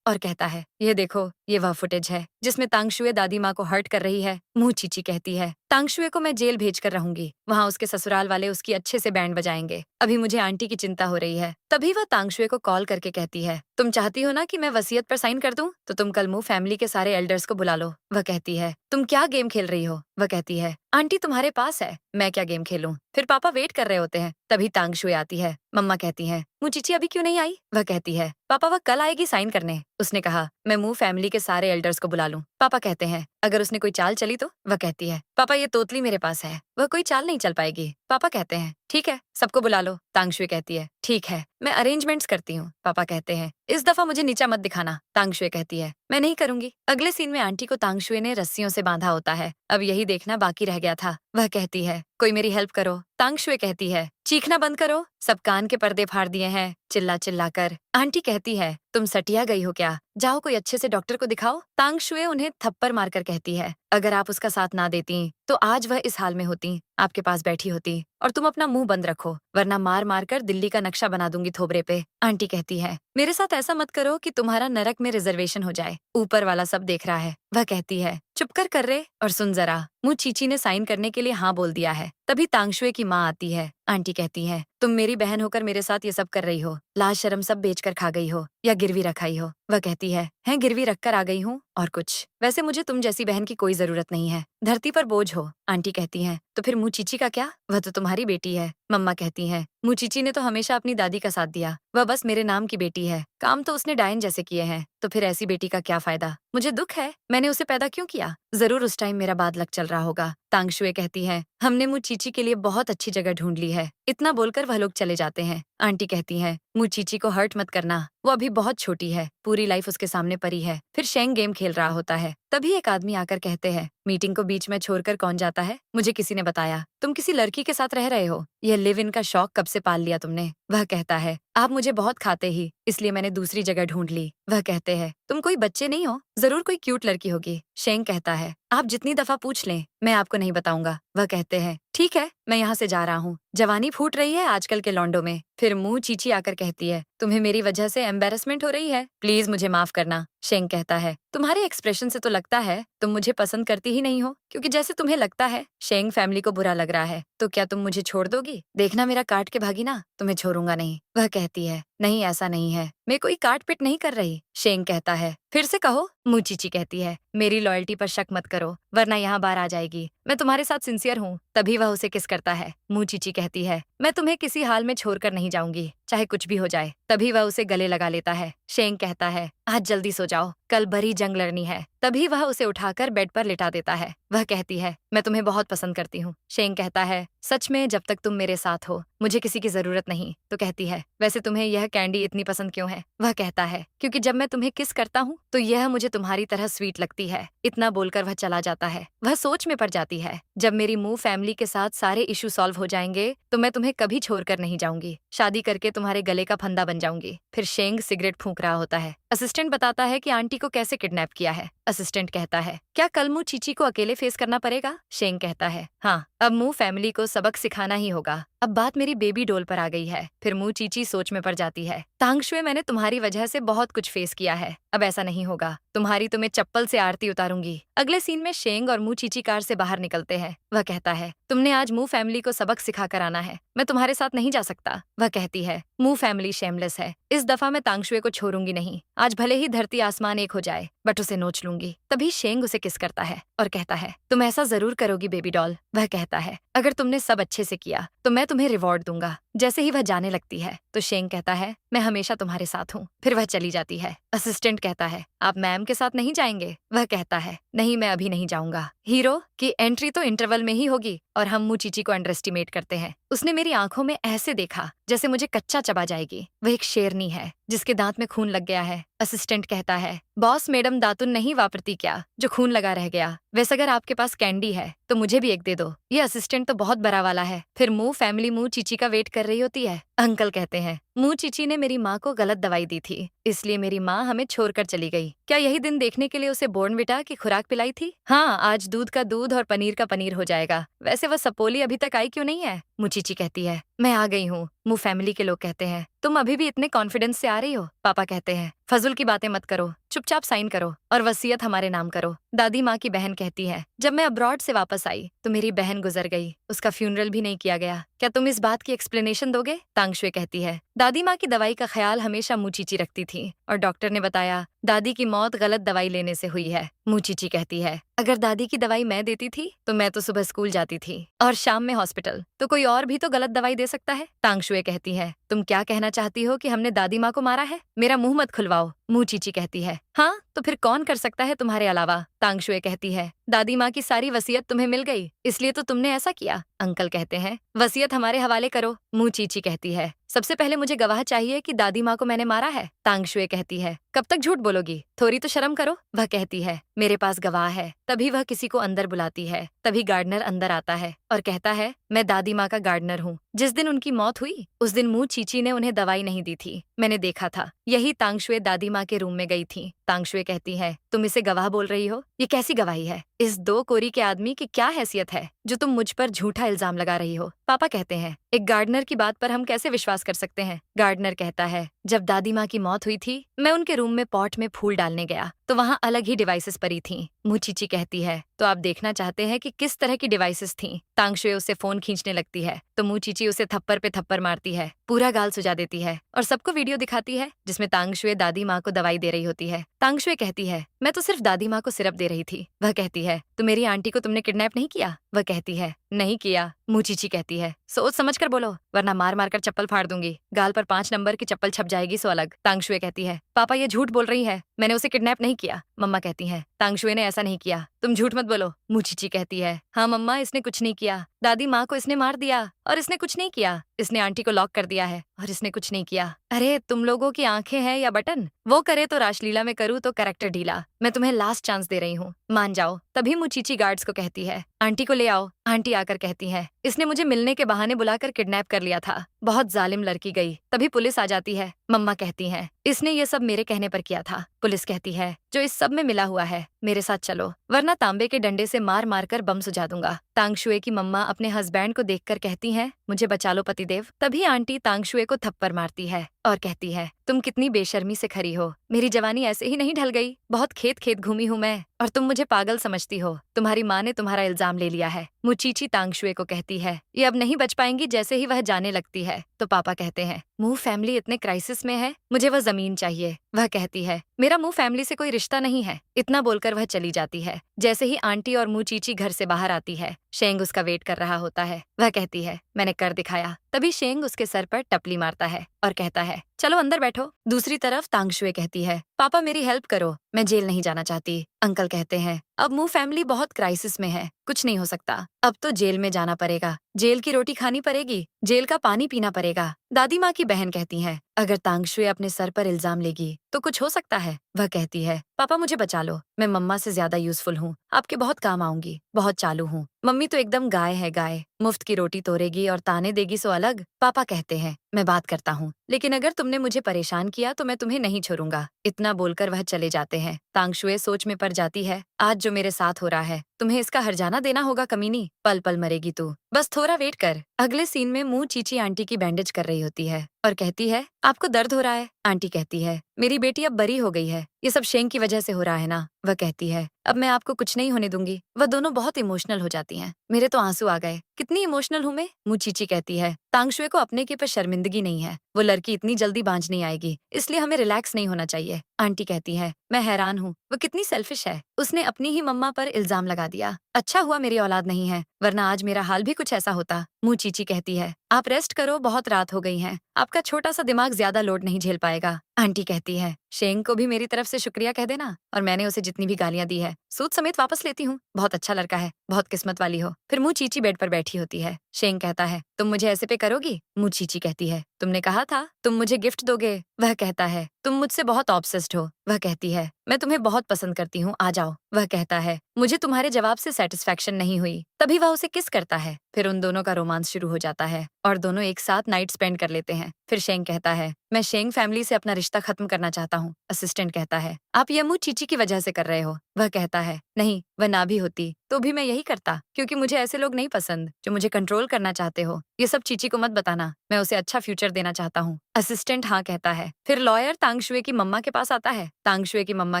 और कहता है, ये देखो, ये वह फुटेज है जिसमें तांगशुए दादी माँ को हर्ट कर रही है। मुंह चीची कहती है, तांगशुए को मैं जेल भेज कर रहूंगी, वहाँ उसके ससुराल वाले उसकी अच्छे से बैंड बजाएंगे, अभी मुझे आंटी की चिंता हो रही है। तभी वह तांगशुए को कॉल करके कहती है, तुम चाहती हो ना कि मैं वसीयत पर साइन कर दूं, तो तुम कल मुंह फैमिली के सारे एल्डर्स को बुला लो। वह कहती है, तुम क्या गेम खेल रही हो? वह कहती है, आंटी तुम्हारे पास है, मैं क्या गेम खेलूं? फिर पापा वेट कर रहे होते हैं, तभी तांगशुए आती है। मम्मा कहती है, मुँह चीची अभी क्यों नहीं आई? वह कहती है, पापा वह कल आएगी साइन करने, उसने कहा मैं मुंह फैमिली के सारे एल्डर्स को बुला लूं। पापा कहते हैं, अगर उसने कोई चाल चली तो? वह कहती है, पापा ये तोतली मेरे पास है, वह कोई चाल नहीं चल पाएगी। पापा कहते हैं, ठीक है, सबको बुला लो। तांगशुए कहती है, ठीक है, मैं अरेंजमेंट्स करती हूँ। पापा कहते हैं, इस दफा मुझे नीचा मत दिखाना। तांगशुए कहती है, मैं नहीं करूंगी। अगले सीन में आंटी को तांगशुए ने रस्सियों से बांधा होता है, अब यही देखना बाकी रह गया था। वह कहती है, कोई मेरी हेल्प करो। तांगशुए कहती है, चीखना बंद करो, सब कान के पर्दे फाड़ दिए हैं चिल्ला चिल्ला कर। आंटी कहती है, तुम सटिया गई हो क्या? जाओ कोई अच्छे से डॉक्टर को दिखाओ। तांगशुए उन्हें थप्पड़ मारकर कहती है, अगर आप उसका साथ ना देती तो आज वह इस हाल में होती, आपके पास बैठी होती, और तुम अपना मुंह बंद रखो, वरना मार मार कर दिल्ली का नक्शा बना दूंगी थोबरे पे। आंटी कहती है, मेरे साथ ऐसा मत करो कि तुम्हारा नरक में रिजर्वेशन हो जाए, ऊपर वाला सब देख रहा है। वह कहती है, चुप कर रहे और सुन जरा, मुँह चीची ने साइन करने के लिए हाँ बोल दिया है। तभी तांगशुए की माँ आती है। आंटी कहती है, तुम मेरी बहन होकर मेरे साथ ये सब कर रही हो, लाज शर्म सब बेचकर खा गई हो या गिरवी रखाई हो? वह कहती है, गिरवी रखकर आ गई हूँ और कुछ, वैसे मुझे तुम जैसी बहन की कोई जरूरत नहीं है, धरती पर बोझ हो। आंटी कहती है, तो फिर मुँह चीची का क्या? वह तो तुम्हारी बेटी है। मम्मा कहती है, मुँह चीची ने तो हमेशा अपनी दादी का साथ दिया, वह बस मेरे नाम की बेटी है, काम तो उसने डायन जैसे किए हैं, तो फिर ऐसी बेटी का क्या फायदा? मुझे दुख है, मैंने उसे पैदा क्यों किया? जरूर उस टाइम मेरा बाद लक चल रहा होगा। तांगशुए कहती है, हमने मुँह चीची के लिए बहुत अच्छी जगह ढूंढ ली है। इतना बोलकर वह लोग चले जाते हैं। आंटी कहती है, मुँह चीची को हर्ट मत करना, वो अभी बहुत छोटी है, पूरी लाइफ उसके सामने पड़ी है। फिर शेंग गेम खेल रहा होता है, तभी एक आदमी आकर कहते हैं, मीटिंग को बीच में छोड़कर कौन जाता है? मुझे किसी ने बताया तुम किसी लड़की के साथ रह रहे हो, यह लिव इन का शौक कब से पाल लिया तुमने? वह कहता है, आप मुझे बहुत खाते ही, इसलिए मैंने दूसरी जगह ढूंढ ली। वह कहते हैं, तुम कोई बच्चे नहीं हो, जरूर कोई क्यूट लड़की होगी। शेंग कहता है, आप जितनी दफा पूछ लें मैं आपको नहीं बताऊंगा। वह कहते हैं, ठीक है, मैं यहाँ से जा रहा हूँ, जवानी फूट रही है आजकल के लौंडों में। फिर मुँह चीची आकर कहती है, तुम्हें मेरी वजह से एम्बेरसमेंट हो रही है, प्लीज मुझे माफ करना। शेंग कहता है, तुम्हारे एक्सप्रेशन से तो लगता है तुम मुझे पसंद करती ही नहीं हो, क्योंकि जैसे तुम्हें लगता है शेंग फैमिली को बुरा लग रहा है, तो क्या तुम मुझे छोड़ दोगी? देखना मेरा काट के भागी ना, तुम्हें छोड़ूंगा नहीं। वह कहती है, नहीं ऐसा नहीं है, मैं कोई काट पिट नहीं कर रही। शेंग कहता है, फिर से कहो। मुँह चीची कहती है, मेरी लॉयल्टी पर शक मत करो, वरना यहाँ बार आ जाएगी, मैं तुम्हारे साथ सिंसियर हूँ। तभी वह उसे किस करता है। मुँह चीची कहती है, मैं तुम्हें किसी हाल में छोड़कर नहीं जाऊंगी, चाहे कुछ भी हो जाए। तभी वह उसे गले लगा लेता है। शेंग कहता है, आज जल्दी सो जाओ, कल बड़ी जंग लड़नी है। तभी वह उसे उठाकर बेड पर लिटा देता है। वह कहती है, मैं तुम्हें बहुत पसंद करती हूँ। शेंग कहता है, सच में जब तक तुम मेरे साथ हो मुझे किसी की जरूरत नहीं। तो कहती है, वैसे तुम्हें यह कैंडी इतनी पसंद क्यों है? वह कहता है, क्योंकि जब मैं तुम्हें किस करता हूँ तो यह मुझे तुम्हारी तरह स्वीट लगती है। इतना बोलकर वह चला जाता है। वह सोच में पड़ जाती है, जब मेरी मुंह फैमिली के साथ सारे इशू सॉल्व हो जाएंगे तो मैं तुम्हें कभी छोड़कर नहीं जाऊंगी, शादी करके तुम्हारे गले का फंदा बन जाऊंगी। फिर शेंग सिगरेट फूंक रहा होता है। असिस्टेंट बताता है कि आंटी को कैसे किडनैप किया है। असिस्टेंट कहता है। क्या कल मू चीची को अकेले फेस करना पड़ेगा? शेंग कहता है, हाँ, अब मू फैमिली को सबक सिखाना ही होगा। अब बात मेरी बेबी डोल पर आ गई है। फिर मू चीची सोच में पड़ जाती है। तांगशुए, मैंने तुम्हारी वजह से बहुत कुछ फेस किया है, अब ऐसा नहीं होगा। तो मैं चप्पल से आरती उतारूंगी। अगले सीन में शेंग और मू चीची कार से बाहर निकलते हैं। वह कहता है, तुमने आज मू फैमिली को सबक सिखा कर आना है, मैं तुम्हारे साथ नहीं जा सकता। वह कहती है, मू फैमिली शेमलेस है, इस दफा मैं तांगशुए को छोड़ूंगी नहीं। आज भले ही धरती आसमान एक हो जाए, बट उसे नोच लूंगी। तभी शेंग उसे किस करता है और कहता है, तुम ऐसा जरूर करोगी बेबी डॉल। वह कहता है, अगर तुमने सब अच्छे से किया तो मैं तुम्हें रिवॉर्ड दूंगा। जैसे ही वह जाने लगती है तो शेंग कहता है, मैं हमेशा तुम्हारे साथ हूँ। फिर वह चली जाती है। असिस्टेंट कहता है, आप मैम के साथ नहीं जाएंगे? वह कहता है, नहीं, मैं अभी नहीं जाऊंगा। हीरो की एंट्री तो इंटरवल में ही होगी और हम मू चीची को अंडर एस्टिमेट करते हैं। उसने मेरी आंखों में ऐसे देखा जैसे मुझे कच्चा चबा जाएगी। वह एक शेरनी है जिसके दांत में खून लग गया है। असिस्टेंट कहता है, बॉस मैडम दातुन नहीं वापरती क्या जो खून लगा रह गया? वैसे अगर आपके पास कैंडी है तो मुझे भी एक दे दो। ये असिस्टेंट तो बहुत बड़ा वाला है। फिर मू फैमिली मू चीची का वेट कर रही होती है। अंकल कहते हैं, मू चीची ने मेरी माँ को गलत दवाई दी थी, इसलिए मेरी माँ हमें छोड़कर चली गई। क्या यही दिन देखने के लिए उसे बॉर्नविटा की खुराक पिलाई थी? हाँ, आज दूध का दूध और पनीर का पनीर हो जाएगा। वैसे वह सपोली अभी तक आई क्यों नहीं है? मू चीची कहती है, मैं आ गई हूँ। मू फैमिली के लोग कहते हैं, तुम अभी भी इतने कॉन्फिडेंस से आ रही हो? पापा कहते हैं, फजूल की बातें मत करो, चुपचाप साइन करो और वसीयत हमारे नाम करो। दादी माँ की बहन कहती है, जब मैं अब्रॉड से वापस आई तो मेरी बहन गुजर गई, उसका फ्यूनरल भी नहीं किया गया। क्या तुम इस बात की एक्सप्लेनेशन दोगे? तांगशुए कहती है, दादी माँ की दवाई का ख्याल हमेशा मू चीची रखती थी और डॉक्टर ने बताया दादी की मौत गलत दवाई लेने से हुई है। मू चीची कहती है, अगर दादी की दवाई मैं देती थी तो मैं तो सुबह स्कूल जाती थी और शाम में हॉस्पिटल, तो कोई और भी तो गलत दवाई दे सकता है। तांगशुए कहती है, तुम क्या कहना चाहती हो कि हमने दादी माँ को मारा है? मेरा मुंह मत खुलवाओ। मू चीची कहती है, हाँ, तो फिर कौन कर सकता है तुम्हारे अलावा? तांगशुए कहती है, दादी माँ की सारी वसीयत तुम्हें मिल गई, इसलिए तो तुमने ऐसा किया। अंकल कहते हैं, वसीयत हमारे हवाले करो। मू चीची कहती है, सबसे पहले मुझे गवाह चाहिए कि दादी माँ को मैंने मारा है। तांगशुए कहती है, कब तक झूठ बोलोगी, थोड़ी तो शर्म करो। वह कहती है, मेरे पास गवाह है। तभी वह किसी को अंदर बुलाती है। तभी गार्डनर अंदर आता है और कहता है, मैं दादी माँ का गार्डनर हूँ। जिस दिन उनकी मौत हुई उस दिन मू चीची ने उन्हें दवाई नहीं दी थी, मैंने देखा था। यही तांगशुए दादी माँ के रूम में गई थी। तांगशुए कहती है, तुम इसे गवाह बोल रही हो? ये कैसी गवाही है? इस दो कोरी के आदमी की क्या हैसियत है जो तुम मुझ पर झूठा इल्जाम लगा रही हो? पापा कहते हैं, एक गार्डनर की बात पर हम कैसे विश्वास कर सकते हैं? गार्डनर कहता है, जब दादी माँ की मौत हुई थी मैं उनके रूम में पॉट में फूल डालने गया तो वहाँ अलग ही डिवाइसेस पड़ी थीं। मू चीची कहती है, तो आप देखना चाहते हैं कि किस तरह की डिवाइसेस थीं? तांगशुए उससे फोन खींचने लगती है तो मू चीची उसे थप्पड़ पे थप्पड़ मारती है, पूरा गाल सुजा देती है और सबको वीडियो दिखाती है जिसमें तांगशुए दादी माँ को दवाई दे रही होती है। तांगशुए कहती है, मैं तो सिर्फ दादी माँ को सिरप दे रही थी। वह कहती है, तो मेरी आंटी को तुमने किडनैप नहीं किया? वह कहती है, नहीं किया। मू चीची कहती है, सोच समझ कर बोलो वरना मार मार कर चप्पल फाड़ दूंगी, गाल पर 5 नंबर की चप्पल छप जाएगी सो अलग। तांगशुए कहती है, पापा ये झूठ बोल रही है, मैंने उसे किडनैप नहीं किया। मम्मा कहती है, तांगशुए ने ऐसा नहीं किया, तुम झूठ मत बोलो। मू चीची कहती है, हाँ मम्मा, इसने कुछ नहीं किया, दादी माँ को इसने मार दिया और इसने कुछ नहीं किया, इसने आंटी को लॉक कर दिया है और इसने कुछ नहीं किया। अरे तुम लोगों की आंखें हैं या बटन? वो करे तो रासलीला में करूँ तो कैरेक्टर ढीला। मैं तुम्हें लास्ट चांस दे रही हूँ, मान जाओ। तभी मू चीची गार्ड्स को कहती है, आंटी को ले आओ। आंटी आकर कहती है, इसने मुझे मिलने के बहाने बुलाकर किडनैप कर लिया था, बहुत जालिम लड़की गई। तभी पुलिस आ जाती है। मम्मा कहती हैं, इसने ये सब मेरे कहने पर किया था। पुलिस कहती है, जो इस सब में मिला हुआ है मेरे साथ चलो वरना तांबे के डंडे से मार मार कर बम सुझा दूंगा। तांगशुए की मम्मा अपने हस्बैंड को देखकर कहती हैं, मुझे बचा लो पतिदेव। तभी आंटी तांगशुए को थप्पड़ मारती है और कहती है, तुम कितनी बेशर्मी से खरी हो, मेरी जवानी ऐसे ही नहीं ढल गई, बहुत खेत खेत घूमी हूँ मैं और तुम मुझे पागल समझती हो। तुम्हारी माँ ने तुम्हारा इल्जाम ले लिया है। मू चीची तांगशुए को कहती है, ये अब नहीं बच पाएंगी। जैसे ही वह जाने लगती है तो पापा कहते हैं, मू फैमिली इतने क्राइसिस में है, मुझे वह जमीन चाहिए। वह कहती है, मेरा मू फैमिली से कोई रिश्ता नहीं है। इतना बोलकर वह चली जाती है। जैसे ही आंटी और मू चीची घर से बाहर आती है, शेंग उसका वेट कर रहा होता है। वह कहती है, मैंने कर दिखाया। तभी शेंग उसके सर पर टपली मारता है और कहता है, चलो अंदर बैठो। दूसरी तरफ तांगशुए कहती है, पापा मेरी हेल्प करो, मैं जेल नहीं जाना चाहती। अंकल कहते हैं, अब मू फैमिली बहुत क्राइसिस में है, कुछ नहीं हो सकता, अब तो जेल में जाना पड़ेगा। जेल की रोटी खानी पड़ेगी, जेल का पानी पीना पड़ेगा। दादी माँ की बहन कहती है, अगर तांगशुए अपने सर पर इल्जाम लेगी तो कुछ हो सकता है। वह कहती है, पापा मुझे बचा लो, मैं मम्मा से ज्यादा यूजफुल हूँ, आपके बहुत काम आऊंगी, बहुत चालू हूँ। मम्मी तो एकदम गाय है गाय, मुफ्त की रोटी तोड़ेगी और ताने देगी सो अलग। पापा कहते हैं, मैं बात करता हूँ, लेकिन अगर तुमने मुझे परेशान किया तो मैं तुम्हें नहीं छोड़ूंगा। इतना बोलकर वह चले जाते हैं। तांगशुए सोच में पड़ जाती है, आज जो मेरे साथ हो रहा है तुम्हें इसका हर्जाना देना होगा कमीनी, पल पल मरेगी तू, बस थोड़ा वेट कर। अगले सीन में मुंह चीची आंटी की बैंडेज कर रही होती है और कहती है, आपको दर्द हो रहा है? आंटी कहती है, मेरी बेटी अब बरी हो गई है, ये सब शेंग की वजह से हो रहा है ना। वह कहती है, अब मैं आपको कुछ नहीं होने दूंगी। वह दोनों बहुत इमोशनल हो जाती हैं। मेरे तो आंसू आ गए, कितनी इमोशनल हूँ मैं। मुंह चीची कहती है, तांगशुए को अपने के पर शर्मिंदगी नहीं है, वो लड़की इतनी जल्दी बांझ नहीं आएगी, इसलिए हमें रिलैक्स नहीं होना चाहिए। आंटी कहती है, मैं हैरान हूँ, वो कितनी सेल्फिश है, उसने अपनी ही मम्मा पर इल्जाम लगा दिया। अच्छा हुआ मेरी औलाद नहीं है, वरना आज मेरा हाल भी कुछ ऐसा होता। मुंह चीची कहती है, आप रेस्ट करो, बहुत रात हो गई है, आपका छोटा सा दिमाग ज्यादा लोड नहीं झेल पाएगा। आंटी कहती है, शेंग को भी मेरी तरफ से शुक्रिया कह देना, और मैंने उसे जितनी भी गालियां दी है सूद समेत वापस लेती हूँ। बहुत अच्छा लड़का है, बहुत किस्मत वाली हो। फिर मुंह चीची बेड पर बैठी होती है। शेंग कहता है, तुम मुझे ऐसे पे करोगी? मुंह चीची कहती है, तुमने कहा था तुम मुझे गिफ्ट दोगे। वह कहता है, तुम मुझसे बहुत ऑब्सेस्ड हो। वह कहती है, मैं तुम्हें बहुत पसंद करती हूँ, आ जाओ। वह कहता है, मुझे तुम्हारे जवाब से सेटिस्फेक्शन नहीं हुई। तभी वह उसे किस करता है। फिर उन दोनों का रोमांस शुरू हो जाता है और दोनों एक साथ नाइट स्पेंड कर लेते हैं। फिर शेंग कहता है, मैं शेंग फैमिली से अपना रिश्ता खत्म करना चाहता हूँ। असिस्टेंट कहता है, आप ये मुंह चीची की वजह से कर रहे हो। वह कहता है, नहीं, वह ना भी होती तो भी मैं यही करता, क्योंकि मुझे ऐसे लोग नहीं पसंद जो मुझे कंट्रोल करना चाहते हो। ये सब चीची को मत बताना, मैं उसे अच्छा फ्यूचर देना चाहता हूँ। असिस्टेंट हाँ कहता है। फिर लॉयर तांगशुए की मम्मा के पास आता है। तांगशुए की मम्मा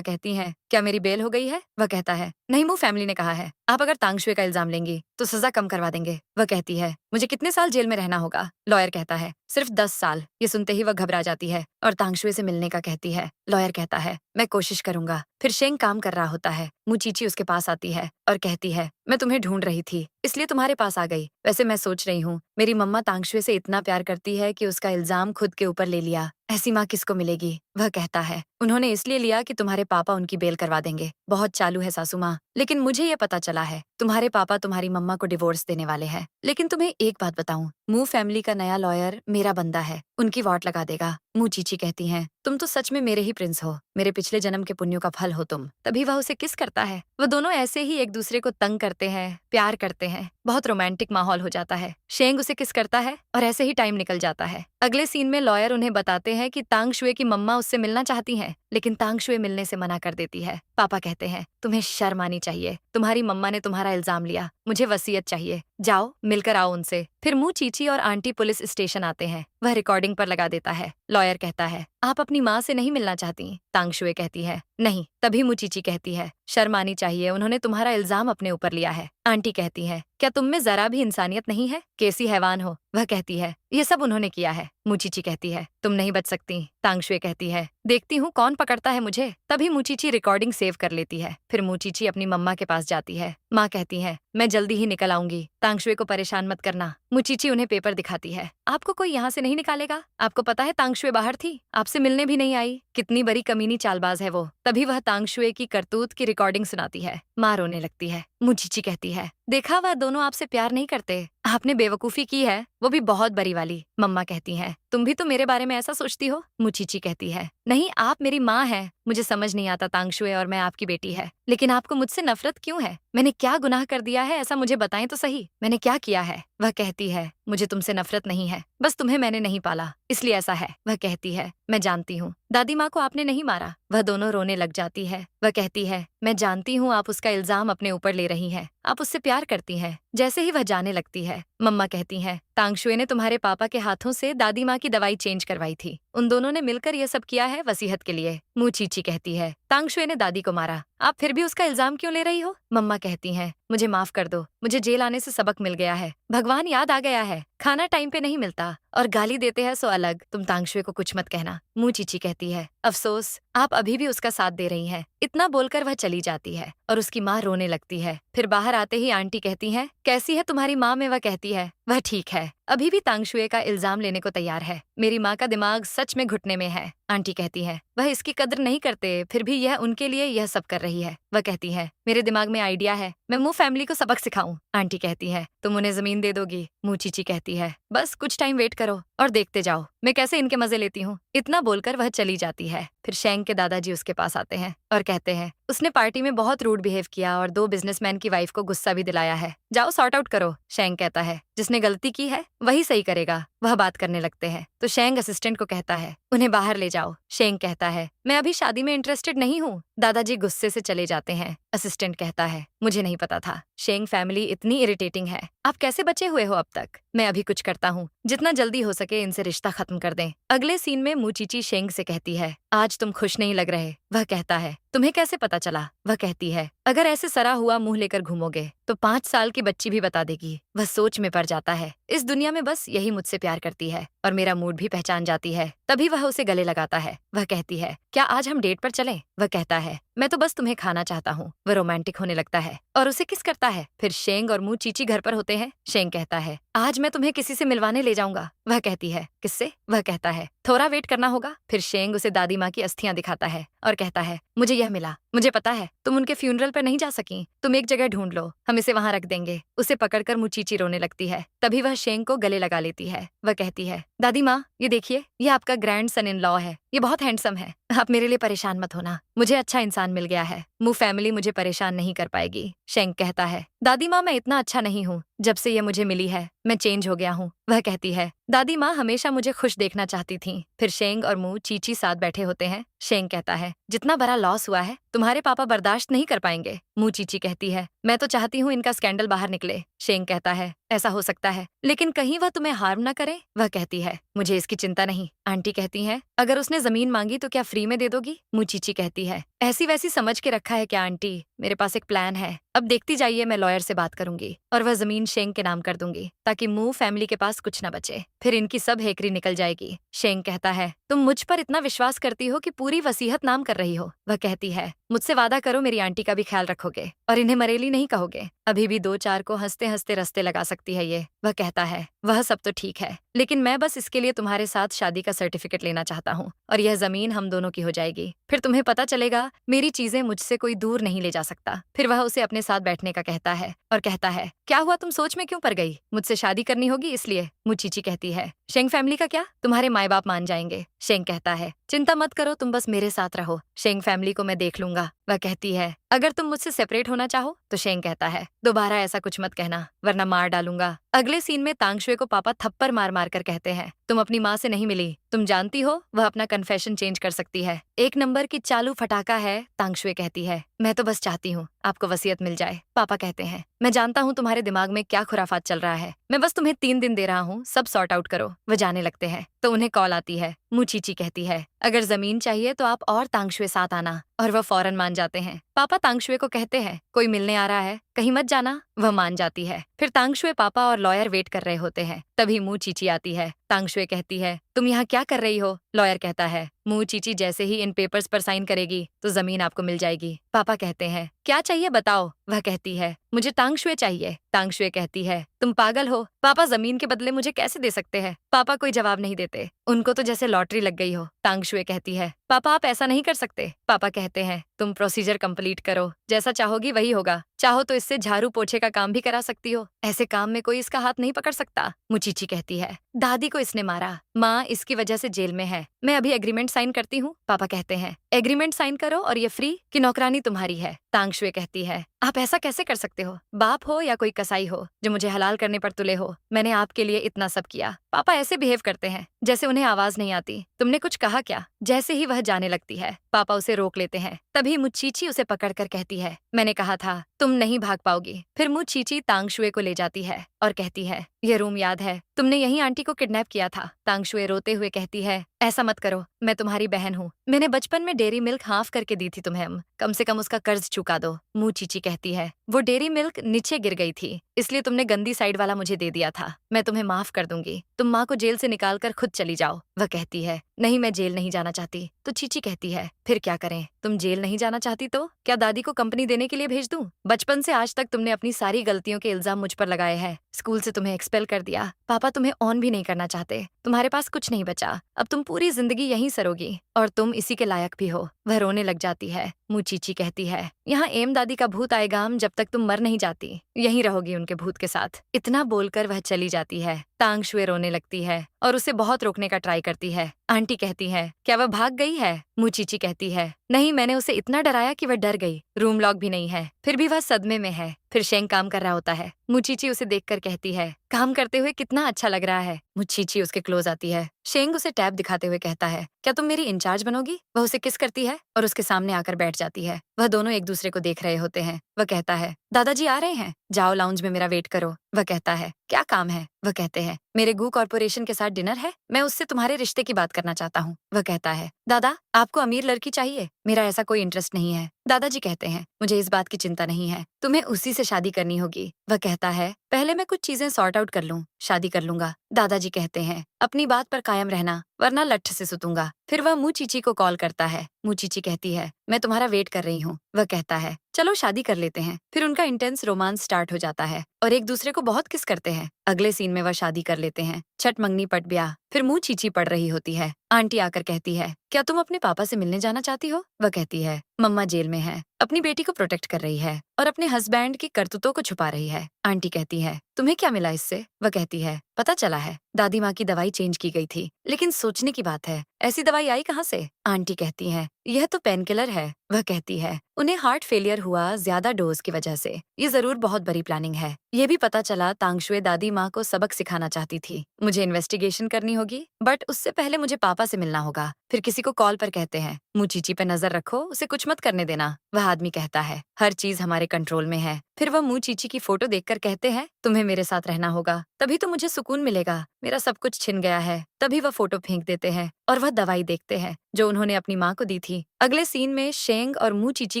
कहती है, क्या मेरी बेल हो गई है? वह कहता है, नहीं, मुंह फैमिली ने कहा है, आप अगर तांगशुए का इल्जाम लेंगी तो सजा कम करवा देंगे। वह कहती है, मुझे कितने साल जेल में रहना होगा? लॉयर कहता है, सिर्फ 10 साल। ये सुनते ही वह घबरा जाती है और तांगशुए से मिलने का कहती है। लॉयर कहता है, मैं कोशिश करूंगा। फिर शेंग काम कर रहा होता है। मुंह चीची उसके पास आती है और कहती है, मैं तुम्हें ढूंढ रही थी, इसलिए तुम्हारे पास आ गई। वैसे मैं सोच रही हूँ, मेरी मम्मा तांगशुए से इतना प्यार करती है कि उसका इल्जाम खुद के ऊपर ले लिया। ऐसी माँ किसको मिलेगी? वह कहता है, उन्होंने इसलिए लिया कि तुम्हारे पापा उनकी बेल करवा देंगे। बहुत चालू है सासू माँ, लेकिन मुझे ये पता चला है तुम्हारे पापा तुम्हारी मम्मा को डिवोर्स देने वाले हैं। लेकिन तुम्हें एक बात बताऊं, मुंह फैमिली का नया लॉयर मेरा बंदा है, उनकी वाट लगा देगा। मुंह चीची कहती हैं, तुम तो सच में मेरे ही प्रिंस हो, मेरे पिछले जन्म के पुण्यों का फल हो तुम। तभी वह उसे किस करता है। वो दोनों ऐसे ही एक दूसरे को तंग करते हैं, प्यार करते हैं, बहुत रोमांटिक माहौल हो जाता है। शेंग उसे किस करता है और ऐसे ही टाइम निकल जाता है। अगले सीन में लॉयर उन्हें बताते हैं कि तांगशुए की मम्मा उससे मिलना चाहती हैं, लेकिन तांगशुए मिलने से मना कर देती है। पापा कहते हैं, तुम्हें शर्म आनी चाहिए, तुम्हारी मम्मा ने तुम्हारा इल्जाम लिया, मुझे वसीयत चाहिए, जाओ मिलकर आओ उनसे। फिर मुंह चीची और आंटी पुलिस स्टेशन आते हैं। वह रिकॉर्डिंग पर लगा देता है। लॉयर कहता है, आप अपनी माँ से नहीं मिलना चाहती? तांगशुए कहती है, नहीं। तभी मुंह चीची कहती है, शर्म आनी चाहिए, उन्होंने तुम्हारा इल्जाम अपने ऊपर लिया है। आंटी कहती है, क्या तुम में जरा भी इंसानियत नहीं है? कैसी हैवान हो? वह कहती है, ये सब उन्होंने किया है। मुंह चीची कहती है, तुम नहीं बच सकती। तांगशुए कहती है, देखती हूँ कौन पकड़ता है मुझे। तभी मुंह चीची रिकॉर्डिंग सेव कर लेती है। फिर मुंह चीची अपनी मम्मा के पास जाती है। माँ कहती है, मैं जल्दी ही निकल आऊंगी, तांगशुए को परेशान मत करना। मुंह चीची उन्हें पेपर दिखाती है। आपको कोई यहाँ से नहीं निकालेगा। आपको पता है तांगशुए बाहर थी, आपसे मिलने भी नहीं आई। कितनी बड़ी कमीनी चालबाज है वो। तभी वह तांगशुए की करतूत की रिकॉर्डिंग सुनाती है। माँ रोने लगती है। मुंह चीची कहती है, देखा, वह दोनों आपसे प्यार नहीं करते, आपने बेवकूफी की है, वो भी बहुत बड़ी वाली। मम्मा कहती है, तुम भी तो मेरे बारे में ऐसा सोचती हो। मुंह चीची कहती है, नहीं, आप मेरी माँ हैं। मुझे समझ नहीं आता तांगशुए, और मैं आपकी बेटी है, लेकिन आपको मुझसे नफरत क्यों है? मैंने क्या गुनाह कर दिया है, ऐसा मुझे बताएं तो सही, मैंने क्या किया है? वह कहती है, मुझे तुमसे नफरत नहीं है, बस तुम्हें मैंने नहीं पाला इसलिए ऐसा है। वह कहती है, मैं जानती हूँ, दादी माँ को आपने नहीं मारा। वह दोनों रोने लग जाती है। वह कहती है, मैं जानती हूँ आप उसका इल्जाम अपने ऊपर ले रही हैं, आप उससे प्यार करती हैं। जैसे ही वह जाने लगती है, मम्मा कहती हैं, तांगशुए ने तुम्हारे पापा के हाथों से दादी माँ की दवाई चेंज करवाई थी, उन दोनों ने मिलकर यह सब किया है वसीयत के लिए। मुंह चीची कहती है, तांगशुए ने दादी को मारा, आप फिर भी उसका इल्जाम क्यों ले रही हो? मम्मा कहती हैं, मुझे माफ कर दो, मुझे जेल आने से सबक मिल गया है, भगवान याद आ गया है, खाना टाइम पे नहीं मिलता और गाली देते हैं सो अलग, तुम तांगशुए को कुछ मत कहना। मुंह चीची कहती है, अफसोस, आप अभी भी उसका साथ दे रही हैं। इतना बोलकर वह चली जाती है और उसकी माँ रोने लगती है। फिर बाहर आते ही आंटी कहती हैं, कैसी है तुम्हारी माँ? में वह कहती है, वह ठीक है, अभी भी तांगशुए का इल्जाम लेने को तैयार है। मेरी माँ का दिमाग सच में घुटने में है। आंटी कहती है, वह इसकी कद्र नहीं करते, फिर भी यह उनके लिए यह सब कर रही है। वह कहती है, मेरे दिमाग में आइडिया है, मैं मुंह फैमिली को सबक सिखाऊं। आंटी कहती है, तुम उन्हें जमीन दे दोगी। मुंह चीची कहती है, बस कुछ टाइम वेट करो और देखते जाओ मैं कैसे इनके मजे लेती हूँ। इतना बोलकर वह चली जाती है। फिर शेंग के दादाजी उसके पास आते हैं और कहते हैं, उसने पार्टी में बहुत रूड बिहेव किया और 2 बिजनेसमैन की वाइफ को गुस्सा भी दिलाया है। जाओ सॉर्ट आउट करो। शेंग कहता है, जिसने गलती की है वही सही करेगा। वह बात करने लगते हैं तो शेंग असिस्टेंट को कहता है, उन्हें बाहर ले जाओ। शेंग कहता है, मैं अभी शादी में इंटरेस्टेड नहीं हूँ। दादाजी गुस्से से चले जाते हैं। असिस्टेंट कहता है, मुझे नहीं पता था शेंग फैमिली इतनी इरिटेटिंग है। आप कैसे बचे हुए हो अब तक? मैं अभी कुछ करता हूँ, जितना जल्दी हो सके इनसे रिश्ता खत्म कर दें। अगले सीन में मुचीची शेंग से कहती है, आज तुम खुश नहीं लग रहे। वह कहता है, तुम्हें कैसे पता चला? वह कहती है, अगर ऐसे सरा हुआ मुंह लेकर घूमोगे तो 5 साल की बच्ची भी बता देगी। वह सोच में पड़ जाता है, इस दुनिया में बस यही मुझसे प्यार करती है और मेरा मूड भी पहचान जाती है। तभी वह उसे गले लगाता है। वह कहती है, क्या आज हम डेट पर चलें? वह कहता है, मैं तो बस तुम्हें खाना चाहता हूँ। वह रोमांटिक होने लगता है और उसे किस करता है। फिर शेंग और मुचीची घर पर होते हैं। शेंग कहता है, आज मैं तुम्हें किसी से मिलवाने ले जाऊंगा। वह कहती है, किससे? वह कहता है, थोड़ा वेट करना होगा। फिर शेंग उसे दादी माँ की अस्थियां दिखाता है और कहता है, मुझे यह मिला। मुझे पता है तुम उनके फ्यूनरल पर नहीं जा सकी, तुम एक जगह ढूंढ लो, हम इसे वहां रख देंगे। उसे पकड़कर मुचीची रोने लगती है। तभी वह शेंग को गले लगा लेती है। वह कहती है, दादी माँ ये देखिए, ये आपका ग्रैंड सन इन लॉ है, ये बहुत हैंडसम है। आप मेरे लिए परेशान मत होना, मुझे अच्छा इंसान मिल गया है। मुंह फैमिली मुझे परेशान नहीं कर पाएगी। शेंग कहता है, दादी माँ मैं इतना अच्छा नहीं हूँ, जब से ये मुझे मिली है मैं चेंज हो गया हूँ। वह कहती है, दादी माँ हमेशा मुझे खुश देखना चाहती थी। फिर शेंग और मुंह चीची साथ बैठे होते हैं। शेंग कहता है, जितना बड़ा लॉस हुआ है तुम्हारे पापा बर्दाश्त नहीं कर पाएंगे। मुंह चीची कहती है, मैं तो चाहती हूँ इनका स्कैंडल बाहर निकले। शेंग कहता है, ऐसा हो सकता है, लेकिन कहीं वह तुम्हें हार्म न करे। वह कहती है, मुझे इसकी चिंता नहीं। आंटी कहती है, अगर उसने जमीन मांगी तो क्या फ्री में दे दोगी? मुंह चीची कहती है, ऐसी वैसी समझ के रखा है क्या आंटी? मेरे पास एक प्लान है, अब देखती जाइए, मैं लॉयर से बात करूंगी और वह जमीन शेंग के नाम कर दूंगी ताकि मुंह फैमिली के पास कुछ न बचे। फिर इनकी सब हेकरी निकल जाएगी। शेंग कहता है, तुम मुझ पर इतना विश्वास करती हो कि पूरी वसीयत नाम कर रही हो। वह कहती है, मुझसे वादा करो मेरी आंटी का भी ख्याल रखोगे और इन्हें मरेली नहीं कहोगे। अभी भी 2-4 को हंसते हंसते रस्ते लगा सकती है ये। वह कहता है, वह सब तो ठीक है, लेकिन मैं बस इसके लिए तुम्हारे साथ शादी का सर्टिफिकेट लेना चाहता हूँ और यह जमीन हम दोनों की हो जाएगी। फिर तुम्हें पता चलेगा मेरी चीजें मुझसे कोई दूर नहीं ले जा सकता। फिर वह उसे अपने साथ बैठने का कहता है और कहता है, क्या हुआ, तुम सोच में क्यों पड़ गई? मुझसे शादी करनी होगी इसलिए? मुचीची कहती है, शेंग फैमिली का क्या? तुम्हारे माए बाप मान जाएंगे। शेंग कहता है, चिंता मत करो, तुम बस मेरे साथ रहो, शेंग फैमिली को मैं देख लूंगा। वह कहती है, अगर तुम मुझसे सेपरेट होना चाहो तो? शेंग कहता है, दोबारा ऐसा कुछ मत कहना वरना मार डालूंगा। अगले सीन में तांगशुए को पापा थप्पड़ मार मार कर कहते हैं, तुम अपनी माँ से नहीं मिली, तुम जानती हो वह अपना कन्फेशन चेंज कर सकती है। एक नंबर की चालू फटाका है। तांगशुए कहती है, मैं तो बस चाहती हूँ आपको वसीयत मिल जाए। पापा कहते हैं, मैं जानता हूँ तुम्हारे दिमाग में क्या खुराफात चल रहा है, मैं बस तुम्हें 3 दिन दे रहा हूँ, सब सॉर्ट आउट करो। वह जाने लगते हैं तो उन्हें कॉल आती है। मुचीची कहती है, अगर जमीन चाहिए तो आप और तांगशुए साथ आना, और वह फौरन मान जाते हैं। पापा तांगशुए को कहते हैं, कोई मिलने आ रहा है, कहीं मत जाना। वह मान जाती है। फिर तांगशुए पापा और लॉयर वेट कर रहे होते हैं। तभी मुंह चीची आती है। तांगशुए कहती है, तुम यहाँ क्या कर रही हो? लॉयर कहता है, मुंह चीची जैसे ही इन पेपर्स पर साइन करेगी तो जमीन आपको मिल जाएगी। पापा कहते हैं, क्या चाहिए बताओ? वह कहती है, मुझे तांगशुए चाहिए। तांगशुए कहती है, तुम पागल हो, पापा जमीन के बदले मुझे कैसे दे सकते हैं? पापा कोई जवाब नहीं देते, उनको तो जैसे लॉटरी लग गई हो। तांगशुए कहती है, पापा आप ऐसा नहीं कर सकते। पापा कहते हैं, तुम प्रोसीजर कंप्लीट करो, जैसा चाहोगी वही होगा, चाहो तो इससे झाड़ू पोछे का काम भी करा सकती हो, ऐसे काम में कोई इसका हाथ नहीं पकड़ सकता। मुचीची कहती है, दादी को इसने मारा, माँ इसकी वजह से जेल में है, मैं अभी एग्रीमेंट साइन करती हूँ। पापा कहते हैं, एग्रीमेंट साइन करो और ये फ्री कि नौकरानी तुम्हारी है। तांगशुए कहती है, आप ऐसा कैसे कर सकते हो? बाप हो या कोई कसाई हो जो मुझे हलाल करने पर तुले हो, मैंने आपके लिए इतना सब किया। पापा ऐसे बिहेव करते हैं जैसे उन्हें आवाज नहीं आती। तुमने कुछ कहा क्या? जैसे ही वह जाने लगती है पापा उसे रोक लेते हैं। तभी मुचीची उसे पकड़कर कहती है, मैंने कहा था तुम नहीं भाग पाओगी। फिर मुचीची तांगशुए को ले जाती है और कहती है, ये रूम याद है, तुमने यही आंटी को किडनैप किया था। तांगशुए रोते हुए कहती है, ऐसा मत करो, मैं तुम्हारी बहन हूँ, मैंने बचपन में डेयरी मिल्क हाफ करके दी थी तुम्हें, कम से कम उसका कर्ज चुका दो। मुचीची कहती है, वो डेयरी मिल्क नीचे गिर गई थी, इसलिए तुमने गंदी साइड वाला मुझे दे दिया था, मैं तुम्हें माफ कर दूंगी, तुम माँ को जेल से निकाल कर खुद चली जाओ। वह कहती है, नहीं, मैं जेल नहीं जाना चाहती। तो चीची कहती है, फिर क्या करें? तुम जेल नहीं जाना चाहती तो क्या दादी को कंपनी देने के लिए भेज दूं? बचपन से आज तक तुमने अपनी सारी गलतियों के इल्जाम मुझ पर लगाए हैं। स्कूल से तुम्हें एक्सपेल कर दिया, पापा तुम्हें ऑन भी नहीं करना चाहते, तुम्हारे पास कुछ नहीं बचा, अब तुम पूरी जिंदगी यहीं सरोगी और तुम इसी के लायक भी हो। वह रोने लग जाती है। मुँह चीची कहती है, यहाँ एम दादी का भूत आएगा जब तक तुम मर नहीं जाती, यहीं रहोगी उनके भूत के साथ। इतना बोलकर वह चली जाती है। तांग शुए रोने लगती है और उसे बहुत रोकने का ट्राई करती है। आंटी कहती है, क्या वह भाग गई है? मुँह चीची कहती है, नहीं, मैंने उसे इतना डराया कि वह डर गई। रूम लॉक भी नहीं है, फिर भी वह सदमे में है। फिर शेंग काम कर रहा होता है। मुँह चीची उसे देखकर कहती है, काम करते हुए कितना अच्छा लग रहा है। मुँह चीची उसके क्लोज आती है। शेंग उसे टैब दिखाते हुए कहता है, क्या तुम मेरी इंचार्ज बनोगी? वह उसे किस करती है और उसके सामने आकर बैठ जाती है। वह दोनों एक दूसरे को देख रहे होते हैं। वह कहता है, दादाजी आ रहे हैं, जाओ लाउंज में मेरा वेट करो। वह कहता है, क्या काम है? वह कहते हैं, मेरे गू कॉर्पोरेशन के साथ डिनर है, मैं उससे तुम्हारे रिश्ते की बात करना चाहता हूँ। वह कहता है, दादा आपको अमीर लड़की चाहिए? मेरा ऐसा कोई इंटरेस्ट नहीं है। दादाजी कहते हैं, मुझे इस बात की चिंता नहीं है, तुम्हें उसी से शादी करनी होगी। वह कहता है, पहले मैं कुछ चीजें सॉर्ट आउट कर लूं, शादी कर लूंगा। दादाजी कहते हैं, अपनी बात पर कायम रहना वरना लठ से सुतूंगा। फिर वह मुँह चीची को कॉल करता है। मुँह चीची कहती है, मैं तुम्हारा वेट कर रही हूँ। वह कहता है, चलो शादी कर लेते हैं। फिर उनका इंटेंस रोमांस स्टार्ट हो जाता है और एक दूसरे को बहुत किस करते हैं। अगले सीन में वह शादी कर लेते हैं। छठ मंगनी पट ब्याह। फिर मुँह चीची पड़ रही होती है। आंटी आकर कहती है, क्या तुम अपने पापा से मिलने जाना चाहती हो? वह कहती है, मम्मा जेल में है, अपनी बेटी को प्रोटेक्ट कर रही है और अपने हस्बैंड की करतूतों को छुपा रही है। आंटी कहती है, तुम्हें क्या मिला इससे? वह कहती है, पता चला है दादी माँ की दवाई चेंज की गई थी, लेकिन सोचने की बात है ऐसी दवाई आई कहाँ से? आंटी कहती है, यह तो पेन किलर है। वह कहती है, उन्हें हार्ट फेलियर हुआ ज्यादा डोज की वजह से, ये जरूर बहुत बड़ी प्लानिंग है। ये भी पता चला तांगशुए दादी माँ को सबक सिखाना चाहती थी। मुझे इन्वेस्टिगेशन करनी होगी, बट उससे पहले मुझे पापा से मिलना होगा। फिर किसी को कॉल पर कहते हैं, मुँह चीची पे नजर रखो, उसे कुछ मत करने देना। वह आदमी कहता है, हर चीज हमारे कंट्रोल में है। फिर वह मुँह चीची की फोटो देखकर कहते हैं, तुम्हें मेरे साथ रहना होगा, तभी तो मुझे सुकून मिलेगा, मेरा सब कुछ छिन गया है। तभी वह फोटो फेंक देते हैं और वह दवाई देखते हैं जो उन्होंने अपनी माँ को दी थी। अगले सीन में शेंग और मुँह चीची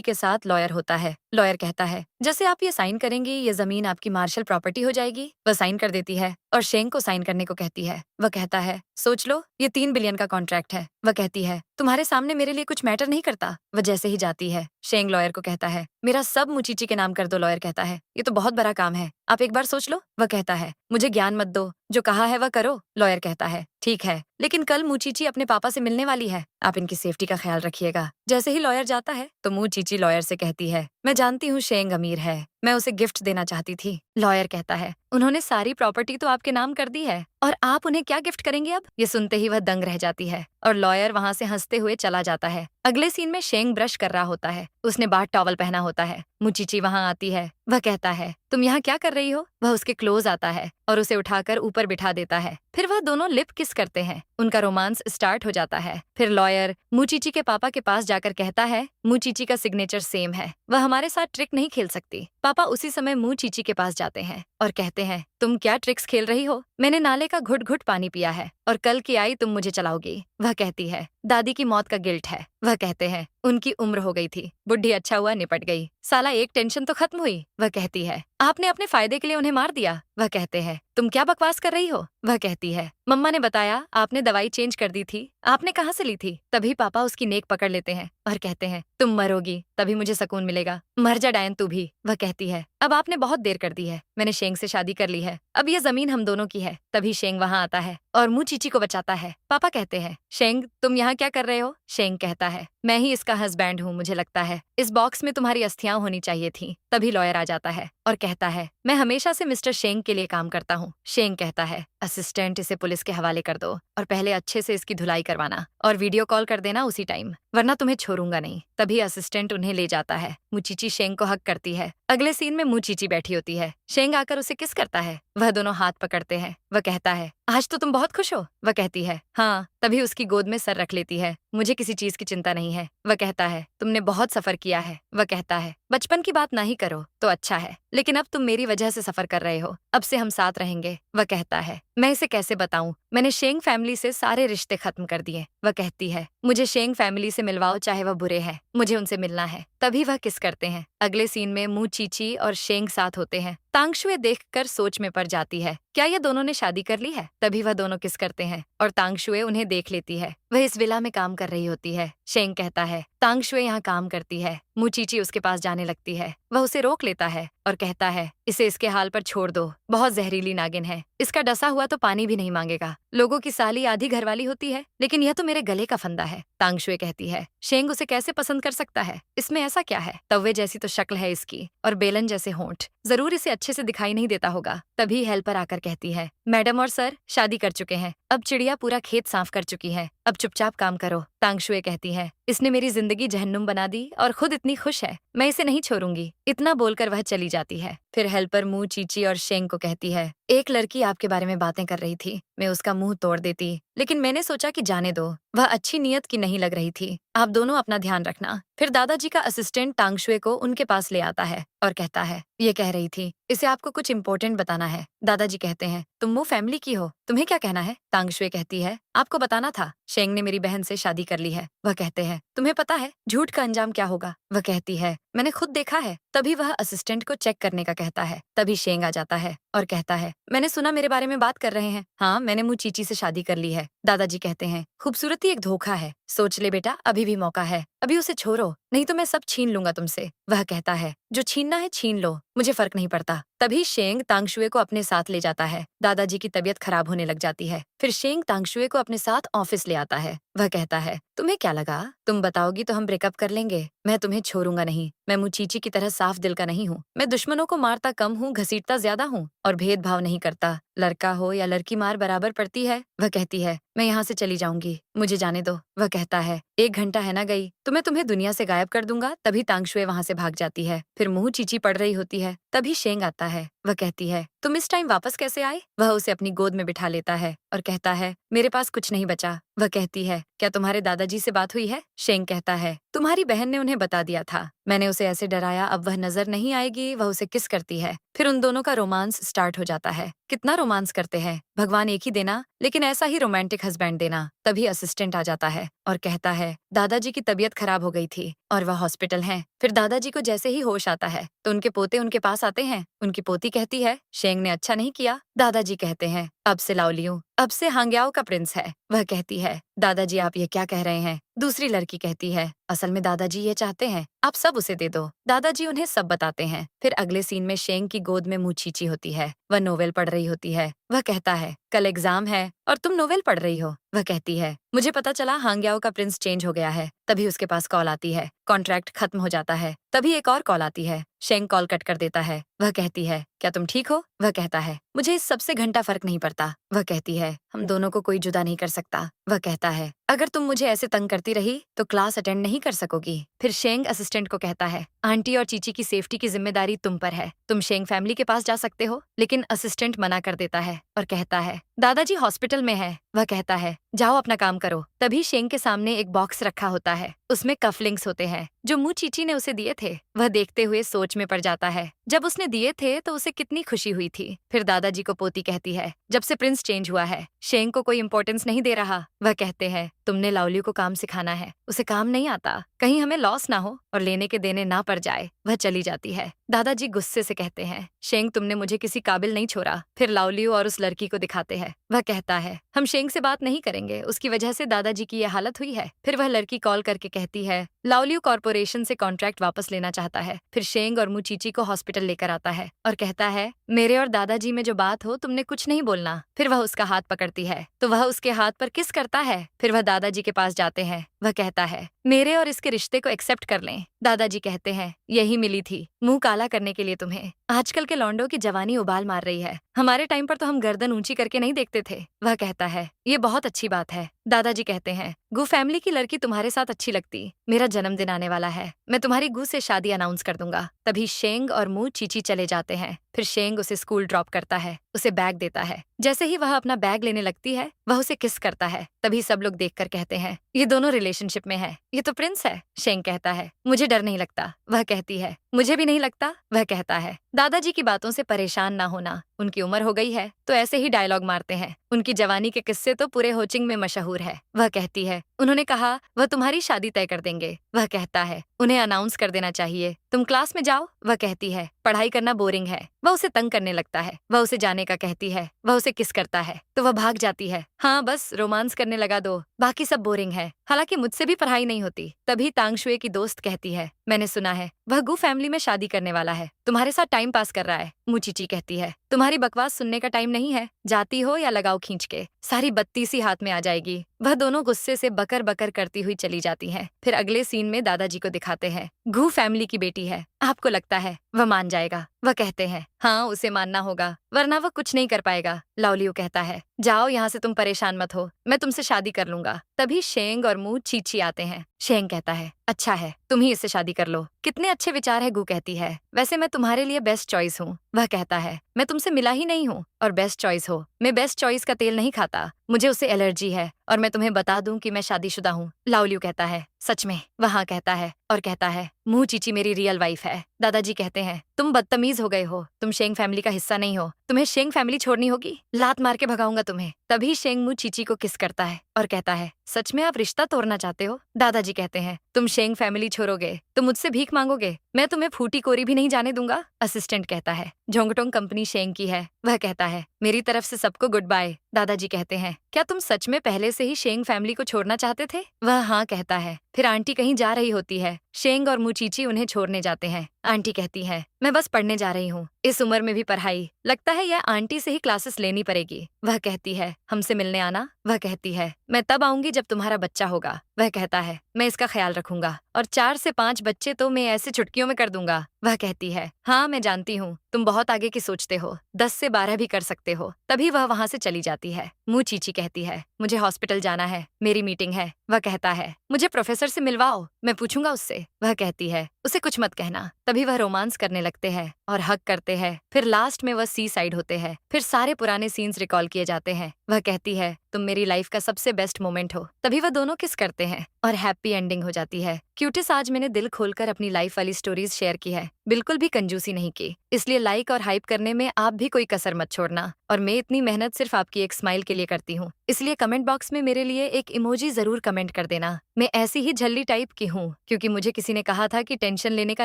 के साथ लॉयर होता है। लॉयर कहता है, जैसे आप ये साइन करेंगी ये जमीन आपकी मार्शल प्रॉपर्टी हो जाएगी। वह साइन कर देती है और शेंग को साइन करने को कहती है। वह कहता है, सोच लो, ये 3 बिलियन का कॉन्ट्रैक्ट है। वह कहती है, तुम्हारे सामने मेरे लिए कुछ मैटर नहीं करता। वह जैसे ही जाती है, शेंग लॉयर को कहता है, मेरा सब मुँह चीची के नाम कर दो। लॉयर कहता है, ये तो बहुत बड़ा काम है, आप एक बार सोच लो। वह कहता है, मुझे ज्ञान मत दो, जो कहा है वह करो। लॉयर कहता है, ठीक है, लेकिन कल मुँह चीची अपने पापा से मिलने वाली है, आप इनकी सेफ्टी का ख्याल रखिएगा। जैसे ही लॉयर जाता है तो मुँह चीची लॉयर से कहती है, मैं जानती हूँ शेंग अमीर है, मैं उसे गिफ्ट देना चाहती थी। लॉयर कहता है, उन्होंने सारी प्रॉपर्टी तो आपके नाम कर दी है और आप उन्हें क्या गिफ्ट करेंगे अब? ये सुनते ही वह दंग रह जाती है और लॉयर वहाँ से हंसते हुए चला जाता है। अगले सीन में शेंग ब्रश कर रहा होता है, उसने बाथ टॉवल पहना होता है। मुँह चीची वहाँ आती है। वह कहता है, तुम यहाँ क्या कर रही हो? वह उसके क्लोज आता है और उसे उठाकर ऊपर बिठा देता है। फिर वह दोनों लिप किस करते हैं, उनका रोमांस स्टार्ट हो जाता है। फिर लॉयर मुँह चीची के पापा के पास जाकर कहता है, मुँह चीची का सिग्नेचर सेम है, वह हमारे साथ ट्रिक नहीं खेल सकती। पापा उसी समय मुँह चीची के पास जाते हैं और कहते हैं, तुम क्या ट्रिक्स खेल रही हो? मैंने नाले का घुट घुट पानी पिया है और कल की आई तुम मुझे चलाओगी। वह कहती है, दादी की मौत का गिल्ट है। वह कहते हैं, उनकी उम्र हो गई थी, बुढ़ी अच्छा हुआ निपट गई, साला एक टेंशन तो खत्म हुई। वह कहती है, आपने अपने फायदे के लिए उन्हें मार दिया। वह कहते हैं, तुम क्या बकवास कर रही हो? वह कहती है, मम्मा ने बताया आपने दवाई चेंज कर दी थी, आपने कहाँ से ली थी? तभी पापा उसकी नेक पकड़ लेते हैं और कहते हैं, तुम मरोगी तभी मुझे सुकून मिलेगा, मर जा डायन तू भी। वह कहती है, अब आपने बहुत देर कर दी है, मैंने शेंग से शादी कर ली है, अब ये जमीन हम दोनों की है। तभी शेंग वहाँ आता है और मुँह चीची को बचाता है। पापा कहते हैं, शेंग तुम यहाँ क्या कर रहे हो? शेंग कहता है, मैं ही इसका हस्बैंड हूँ, मुझे लगता है इस बॉक्स में तुम्हारी अस्थियां होनी चाहिए थी। तभी लॉयर आ जाता है और कहता है, मैं हमेशा से मिस्टर शेंग के लिए काम करता हूँ। शेंग कहता है, असिस्टेंट इसे पुलिस के हवाले कर दो और पहले अच्छे से इसकी धुलाई करवाना और वीडियो कॉल कर देना उसी टाइम, वरना तुम्हें छोड़ूंगा नहीं। तभी असिस्टेंट उन्हें ले जाता है। मुँह चीची शेंग को हक करती है। अगले सीन में मुँह चीची बैठी होती है। शेंग आकर उसे किस करता है। वह दोनों हाथ पकड़ते हैं। वह कहता है, आज तो तुम बहुत खुश हो। वह कहती है, हाँ। तभी उसकी गोद में सर रख लेती है। मुझे किसी चीज की चिंता नहीं है। वह कहता है, तुमने बहुत सफर किया है। वह कहता है, बचपन की बात ना ही करो तो अच्छा है। लेकिन अब तुम मेरी वजह से सफर कर रहे हो। अब से हम साथ रहेंगे। वह कहता है, मैं इसे कैसे बताऊं, मैंने शेंग फैमिली से सारे रिश्ते खत्म कर दिए। वह कहती है, मुझे शेंग फैमिली से मिलवाओ, चाहे वह बुरे हैं, मुझे उनसे मिलना है। तभी वह किस करते हैं। अगले सीन में मू चीची और शेंग साथ होते हैं। तांगशुए देखकर सोच में पड़ जाती है, क्या ये दोनों ने शादी कर ली है। तभी वह दोनों किस करते हैं और तांगशुए उन्हें देख लेती है। वह इस विला में काम कर रही होती है। शेंग कहता है, तांगशुए यहाँ काम करती है। मू चीची उसके पास जाने लगती है। वह उसे रोक लेता है और कहता है, इसे इसके हाल पर छोड़ दो, बहुत जहरीली नागिन है, इसका डसा हुआ तो पानी भी नहीं मांगेगा। लोगों की साली आधी घरवाली होती है, लेकिन यह तो मेरे गले का फंदा है। तांगशुए कहती है, शेंग उसे कैसे पसंद कर सकता है, इसमें ऐसा क्या है। तवे जैसी तो शक्ल है इसकी और बेलन जैसे होंठ, जरूर इसे अच्छे से दिखाई नहीं देता होगा। तभी हेल्पर आकर कहती है, मैडम और सर शादी कर चुके हैं, अब चिड़िया पूरा खेत साफ कर चुकी है, अब चुपचाप काम करो। तांगशुए कहती है, इसने मेरी जिंदगी जहन्नुम बना दी और खुद इतनी खुश है, मैं इसे नहीं छोड़ूंगी। इतना बोलकर वह चली जाती है। फिर हेल्पर मुंह चीची और शेंग को कहती है, एक लड़की आपके बारे में बातें कर रही थी, मैं उसका मुंह तोड़ देती, लेकिन मैंने सोचा कि जाने दो, वह अच्छी नीयत की नहीं लग रही थी। आप दोनों अपना ध्यान रखना। फिर दादाजी का असिस्टेंट तांगशुए को उनके पास ले आता है और कहता है, ये कह रही थी, इसे आपको कुछ इम्पोर्टेंट बताना है। दादाजी कहते हैं, तुम वो फैमिली की हो, तुम्हें क्या कहना है। तांगशुए कहती है, आपको बताना था, शेंग ने मेरी बहन से शादी कर ली है। वह कहते हैं, तुम्हें पता है झूठ का अंजाम क्या होगा। वह कहती है, मैंने खुद देखा है। तभी वह असिस्टेंट को चेक करने का कहता है। तभी शेंग आ जाता है और कहता है, मैंने सुना मेरे बारे में बात कर रहे हैं। हाँ, मैंने मुँह चीची से शादी कर ली है। दादाजी कहते हैं, खूबसूरती एक धोखा है, सोच ले बेटा, अभी भी मौका है, अभी उसे छोड़ो, नहीं तो मैं सब छीन लूंगा तुमसे। वह कहता है, जो छीनना है छीन लो, मुझे फर्क नहीं पड़ता। तभी शेंग तांगशुए को अपने साथ ले जाता है। दादाजी की तबीयत खराब होने लग जाती है। फिर शेंग तांगशुए को अपने साथ ऑफिस ले आता है। वह कहता है, तुम्हें क्या लगा, तुम बताओगी तो हम ब्रेकअप कर लेंगे, मैं तुम्हें छोड़ूंगा नहीं। मैं मुचीची की तरह साफ दिल का नहीं हूँ, मैं दुश्मनों को मारता कम हूँ, घसीटता ज्यादा हूँ और भेदभाव नहीं करता। लड़का हो या लड़की, मार बराबर पड़ती है। वह कहती है, मैं यहाँ से चली जाऊंगी, मुझे जाने दो। वह कहता है, 1 घंटा है ना गई, तो मैं तुम्हें दुनिया से गायब कर दूंगा। तभी तांगशुए वहाँ से भाग जाती है। फिर मुँह चीची पड़ रही होती है। तभी शेंग आता है। वह कहती है, तुम इस टाइम वापस कैसे आए। वह उसे अपनी गोद में बिठा लेता है और कहता है, मेरे पास कुछ नहीं बचा। वह कहती है, क्या तुम्हारे दादाजी से बात हुई है। शेंग कहता है, तुम्हारी बहन ने उन्हें बता दिया था, मैंने उसे ऐसे डराया, अब वह नजर नहीं आएगी। वह उसे किस करती है। फिर उन दोनों का रोमांस स्टार्ट हो जाता है। कितना रोमांस करते हैं, भगवान एक ही देना, लेकिन ऐसा ही रोमांटिक हस्बैंड देना। तभी असिस्टेंट आ जाता है और कहता है, दादाजी की तबीयत खराब हो गई थी और वह हॉस्पिटल हैं। फिर दादाजी को जैसे ही होश आता है तो उनके पोते उनके पास आते हैं। उनकी पोती कहती है, शेंग ने अच्छा नहीं किया। दादाजी कहते हैं, अब से लाओलियू, अब से हांग्याओ का प्रिंस है। वह कहती है, दादाजी आप ये क्या कह रहे हैं। दूसरी लड़की कहती है, असल में दादाजी ये चाहते हैं, आप सब उसे दे दो। दादाजी उन्हें सब बताते हैं। फिर अगले सीन में शेंग की गोद में मुँह चीची होती है। वह नोवेल पढ़ रही होती है। वह कहता है, कल एग्जाम है और तुम नोवेल पढ़ रही हो। वह कहती है, मुझे पता चला हांग्याओ का प्रिंस चेंज हो गया है। तभी उसके पास कॉल आती है, कॉन्ट्रैक्ट खत्म हो जाता है। तभी एक और कॉल आती है। शेंग कॉल कट कर देता है। वह कहती है, क्या तुम ठीक हो। वह कहता है, मुझे इस सबसे घंटा फर्क नहीं पड़ता। वह कहती है, हम दोनों को कोई जुदा नहीं कर सकता। वह कहता है, अगर तुम मुझे ऐसे तंग करती रही तो क्लास अटेंड नहीं कर सकोगी। फिर शेंग असिस्टेंट को कहता है, आंटी और चीची की सेफ्टी की जिम्मेदारी तुम पर है, तुम शेंग फैमिली के पास जा सकते हो। लेकिन असिस्टेंट मना कर देता है और कहता है, दादाजी हॉस्पिटल में है। वह कहता है, जाओ अपना काम करो। तभी शेंग के सामने एक बॉक्स रखा होता है, उसमें कफलिंग्स होते हैं जो मुँह चीची ने उसे दिए थे। वह देखते हुए सोच में पड़ जाता है, जब उसने दिए थे तो उसे कितनी खुशी हुई थी। फिर दादाजी को पोती कहती है, जब से प्रिंस चेंज हुआ है शेंग को कोई इम्पोर्टेंस नहीं दे रहा। वह कहते हैं, तुमने लाओलियू को काम सिखाना है, उसे काम नहीं आता, कहीं हमें लॉस ना हो और लेने के देने ना पड़ जाए। वह चली जाती है। दादाजी गुस्से से कहते हैं, शेंग तुमने मुझे किसी काबिल नहीं छोड़ा। फिर लाओलियू और उस लड़की को दिखाते हैं। वह कहता है, हम शेंग से बात नहीं करेंगे, उसकी वजह से दादाजी की यह हालत हुई है। फिर वह लड़की कॉल करके कहती है, लाओलियू कॉर्पोरेशन से कॉन्ट्रैक्ट वापस लेना चाहता है। फिर शेंग और मुँह चीची को हॉस्पिटल लेकर आता है और कहता है, मेरे और दादाजी में जो बात हो तुमने कुछ नहीं बोलना। फिर वह उसका हाथ पकड़ती है तो वह उसके हाथ पर किस करता है। फिर वह दादाजी के पास जाते हैं। वह कहता है, मेरे और इसके रिश्ते को एक्सेप्ट कर लें। दादाजी कहते हैं, यही मिली थी मुंह काला करने के लिए तुम्हें। आजकल के लौंडों की जवानी उबाल मार रही है, हमारे टाइम पर तो हम गर्दन ऊंची करके नहीं देखते थे। वह कहता है, ये बहुत अच्छी बात है। दादाजी कहते हैं, गू फैमिली की लड़की तुम्हारे साथ अच्छी लगती, मेरा जन्मदिन आने वाला है, मैं तुम्हारी गू से शादी अनाउंस कर दूंगा। तभी शेंग और मुँह चीची चले जाते हैं। फिर शेंग उसे स्कूल ड्रॉप करता है, उसे बैग देता है। जैसे ही वह अपना बैग लेने लगती है, वह उसे किस करता है। तभी सब लोग देखकर कहते हैं, ये दोनों रिलेशनशिप में है। ये तो प्रिंस है। शेंग कहता है, मुझे डर नहीं लगता। वह कहती है, मुझे भी नहीं लगता। वह कहता है, दादाजी की बातों से परेशान ना होना, उनकी उम्र हो गई है तो ऐसे ही डायलॉग मारते हैं। उनकी जवानी के किस्से तो पूरे होचिंग में मशहूर है। वह कहती है, उन्होंने कहा वह तुम्हारी शादी तय कर देंगे। वह कहता है, उन्हें अनाउंस कर देना चाहिए। तुम क्लास में जाओ। वह कहती है, पढ़ाई करना बोरिंग है। वह उसे तंग करने लगता है। वह उसे जाने का कहती है। वह उसे किस करता है तो वह भाग जाती है। हाँ, बस रोमांस करने लगा दो, बाकी सब बोरिंग है। हालांकि मुझसे भी पढ़ाई नहीं होती। तभी तांगशुए की दोस्त कहती है, मैंने सुना है वह गु फैमिली में शादी करने वाला है, तुम्हारे साथ टाइम पास कर रहा है। मुचीची कहती है, तुम्हारी बकवास सुनने का टाइम नहीं है, जाती हो या लगाओ खींच के, सारी बत्ती सी हाथ में आ जाएगी। वह दोनों गुस्से से बकर बकर करती हुई चली जाती हैं। फिर अगले सीन में दादाजी को दिखाते हैं। घू फैमिली की बेटी है, आपको लगता है वह मान जाएगा? वह कहते हैं, हाँ उसे मानना होगा, वरना वह कुछ नहीं कर पाएगा। लाओलियो कहता है, जाओ यहाँ से, तुम परेशान मत हो, मैं तुमसे शादी कर लूंगा। तभी शेंग और मुंह चीची आते हैं। शेंग कहता है, अच्छा है, तुम ही इससे शादी कर लो। कितने अच्छे विचार है। गु कहती है, वैसे मैं तुम्हारे लिए बेस्ट चॉइस हूँ। वह कहता है, मैं तुमसे मिला ही नहीं हूँ और बेस्ट चॉइस हो। मैं बेस्ट चॉइस का तेल नहीं खाता, मुझे उससे एलर्जी है और मैं तुम्हें बता दूं कि मैं शादीशुदा हूँ। लाओलियो कहता है, सच में? वहाँ कहता है और कहता है, मुंह चीची मेरी रियल वाइफ है। दादाजी कहते हैं, तुम बदतमीज हो गए हो, तुम शेंग फैमिली का हिस्सा नहीं हो, तुम्हें शेंग फैमिली छोड़नी होगी, लात मार के भगाऊंगा तुम्हें। तभी शेंग मुंह चीची को किस करता है और कहता है, सच में आप रिश्ता तोड़ना चाहते हो? दादाजी कहते हैं, तुम शेंग फैमिली छोड़ोगे तो मुझसे भीख मांगोगे, मैं तुम्हें फूटी कोरी भी नहीं जाने दूंगा। असिस्टेंट कहता है, झोंगटोंग कंपनी शेंग की है। वह कहता है, मेरी तरफ से सबको गुड बाय। दादाजी कहते हैं, क्या तुम सच में पहले से ही शेंग फैमिली को छोड़ना चाहते थे? वह हाँ कहता है। फिर आंटी कहीं जा रही होती है, शेंग और मुचीची उन्हें छोड़ने जाते हैं। आंटी कहती है, मैं बस पढ़ने जा रही हूँ, इस उम्र में भी पढ़ाई, लगता है यह आंटी से ही क्लासेस लेनी पड़ेगी। वह कहती है, हमसे मिलने आना। वह कहती है, मैं तब आऊंगी जब तुम्हारा बच्चा होगा। वह कहता है, मैं इसका ख्याल रखूंगा और 4 से 5 बच्चे तो मैं ऐसे चुटकियों में कर दूंगा। वह कहती है, हाँ मैं जानती हूँ, तुम बहुत आगे की सोचते हो, 10 से 12 भी कर सकते हो। तभी वह वहाँ से चली जाती है। मुंह चीची कहती है, मुझे हॉस्पिटल जाना है, मेरी मीटिंग है। वह कहता है, मुझे प्रोफेसर से मिलवाओ, मैं पूछूंगा उससे। वह कहती है, उसे कुछ मत कहना। तभी वह रोमांस करने लगते हैं और हक करते हैं। फिर लास्ट में वह सी साइड होते हैं। फिर सारे पुराने सीन्स रिकॉल किए जाते हैं। वह कहती है, तुम मेरी लाइफ का सबसे बेस्ट मोमेंट हो। तभी वह दोनों किस करते हैं और हैप्पी एंडिंग हो जाती है। क्यूटिस, आज मैंने दिल खोलकर अपनी लाइफ वाली स्टोरीज शेयर की है, बिल्कुल भी कंजूसी नहीं की, इसलिए लाइक और हाइप करने में आप भी कोई कसर मत छोड़ना। और मैं इतनी मेहनत सिर्फ आपकी एक स्माइल के लिए करती हूँ, इसलिए कमेंट बॉक्स में मेरे लिए एक इमोजी जरूर कमेंट कर देना। मैं ऐसी ही झल्ली टाइप की हूँ, क्योंकि मुझे किसी ने कहा था कि टेंशन लेने का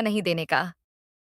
नहीं देने का।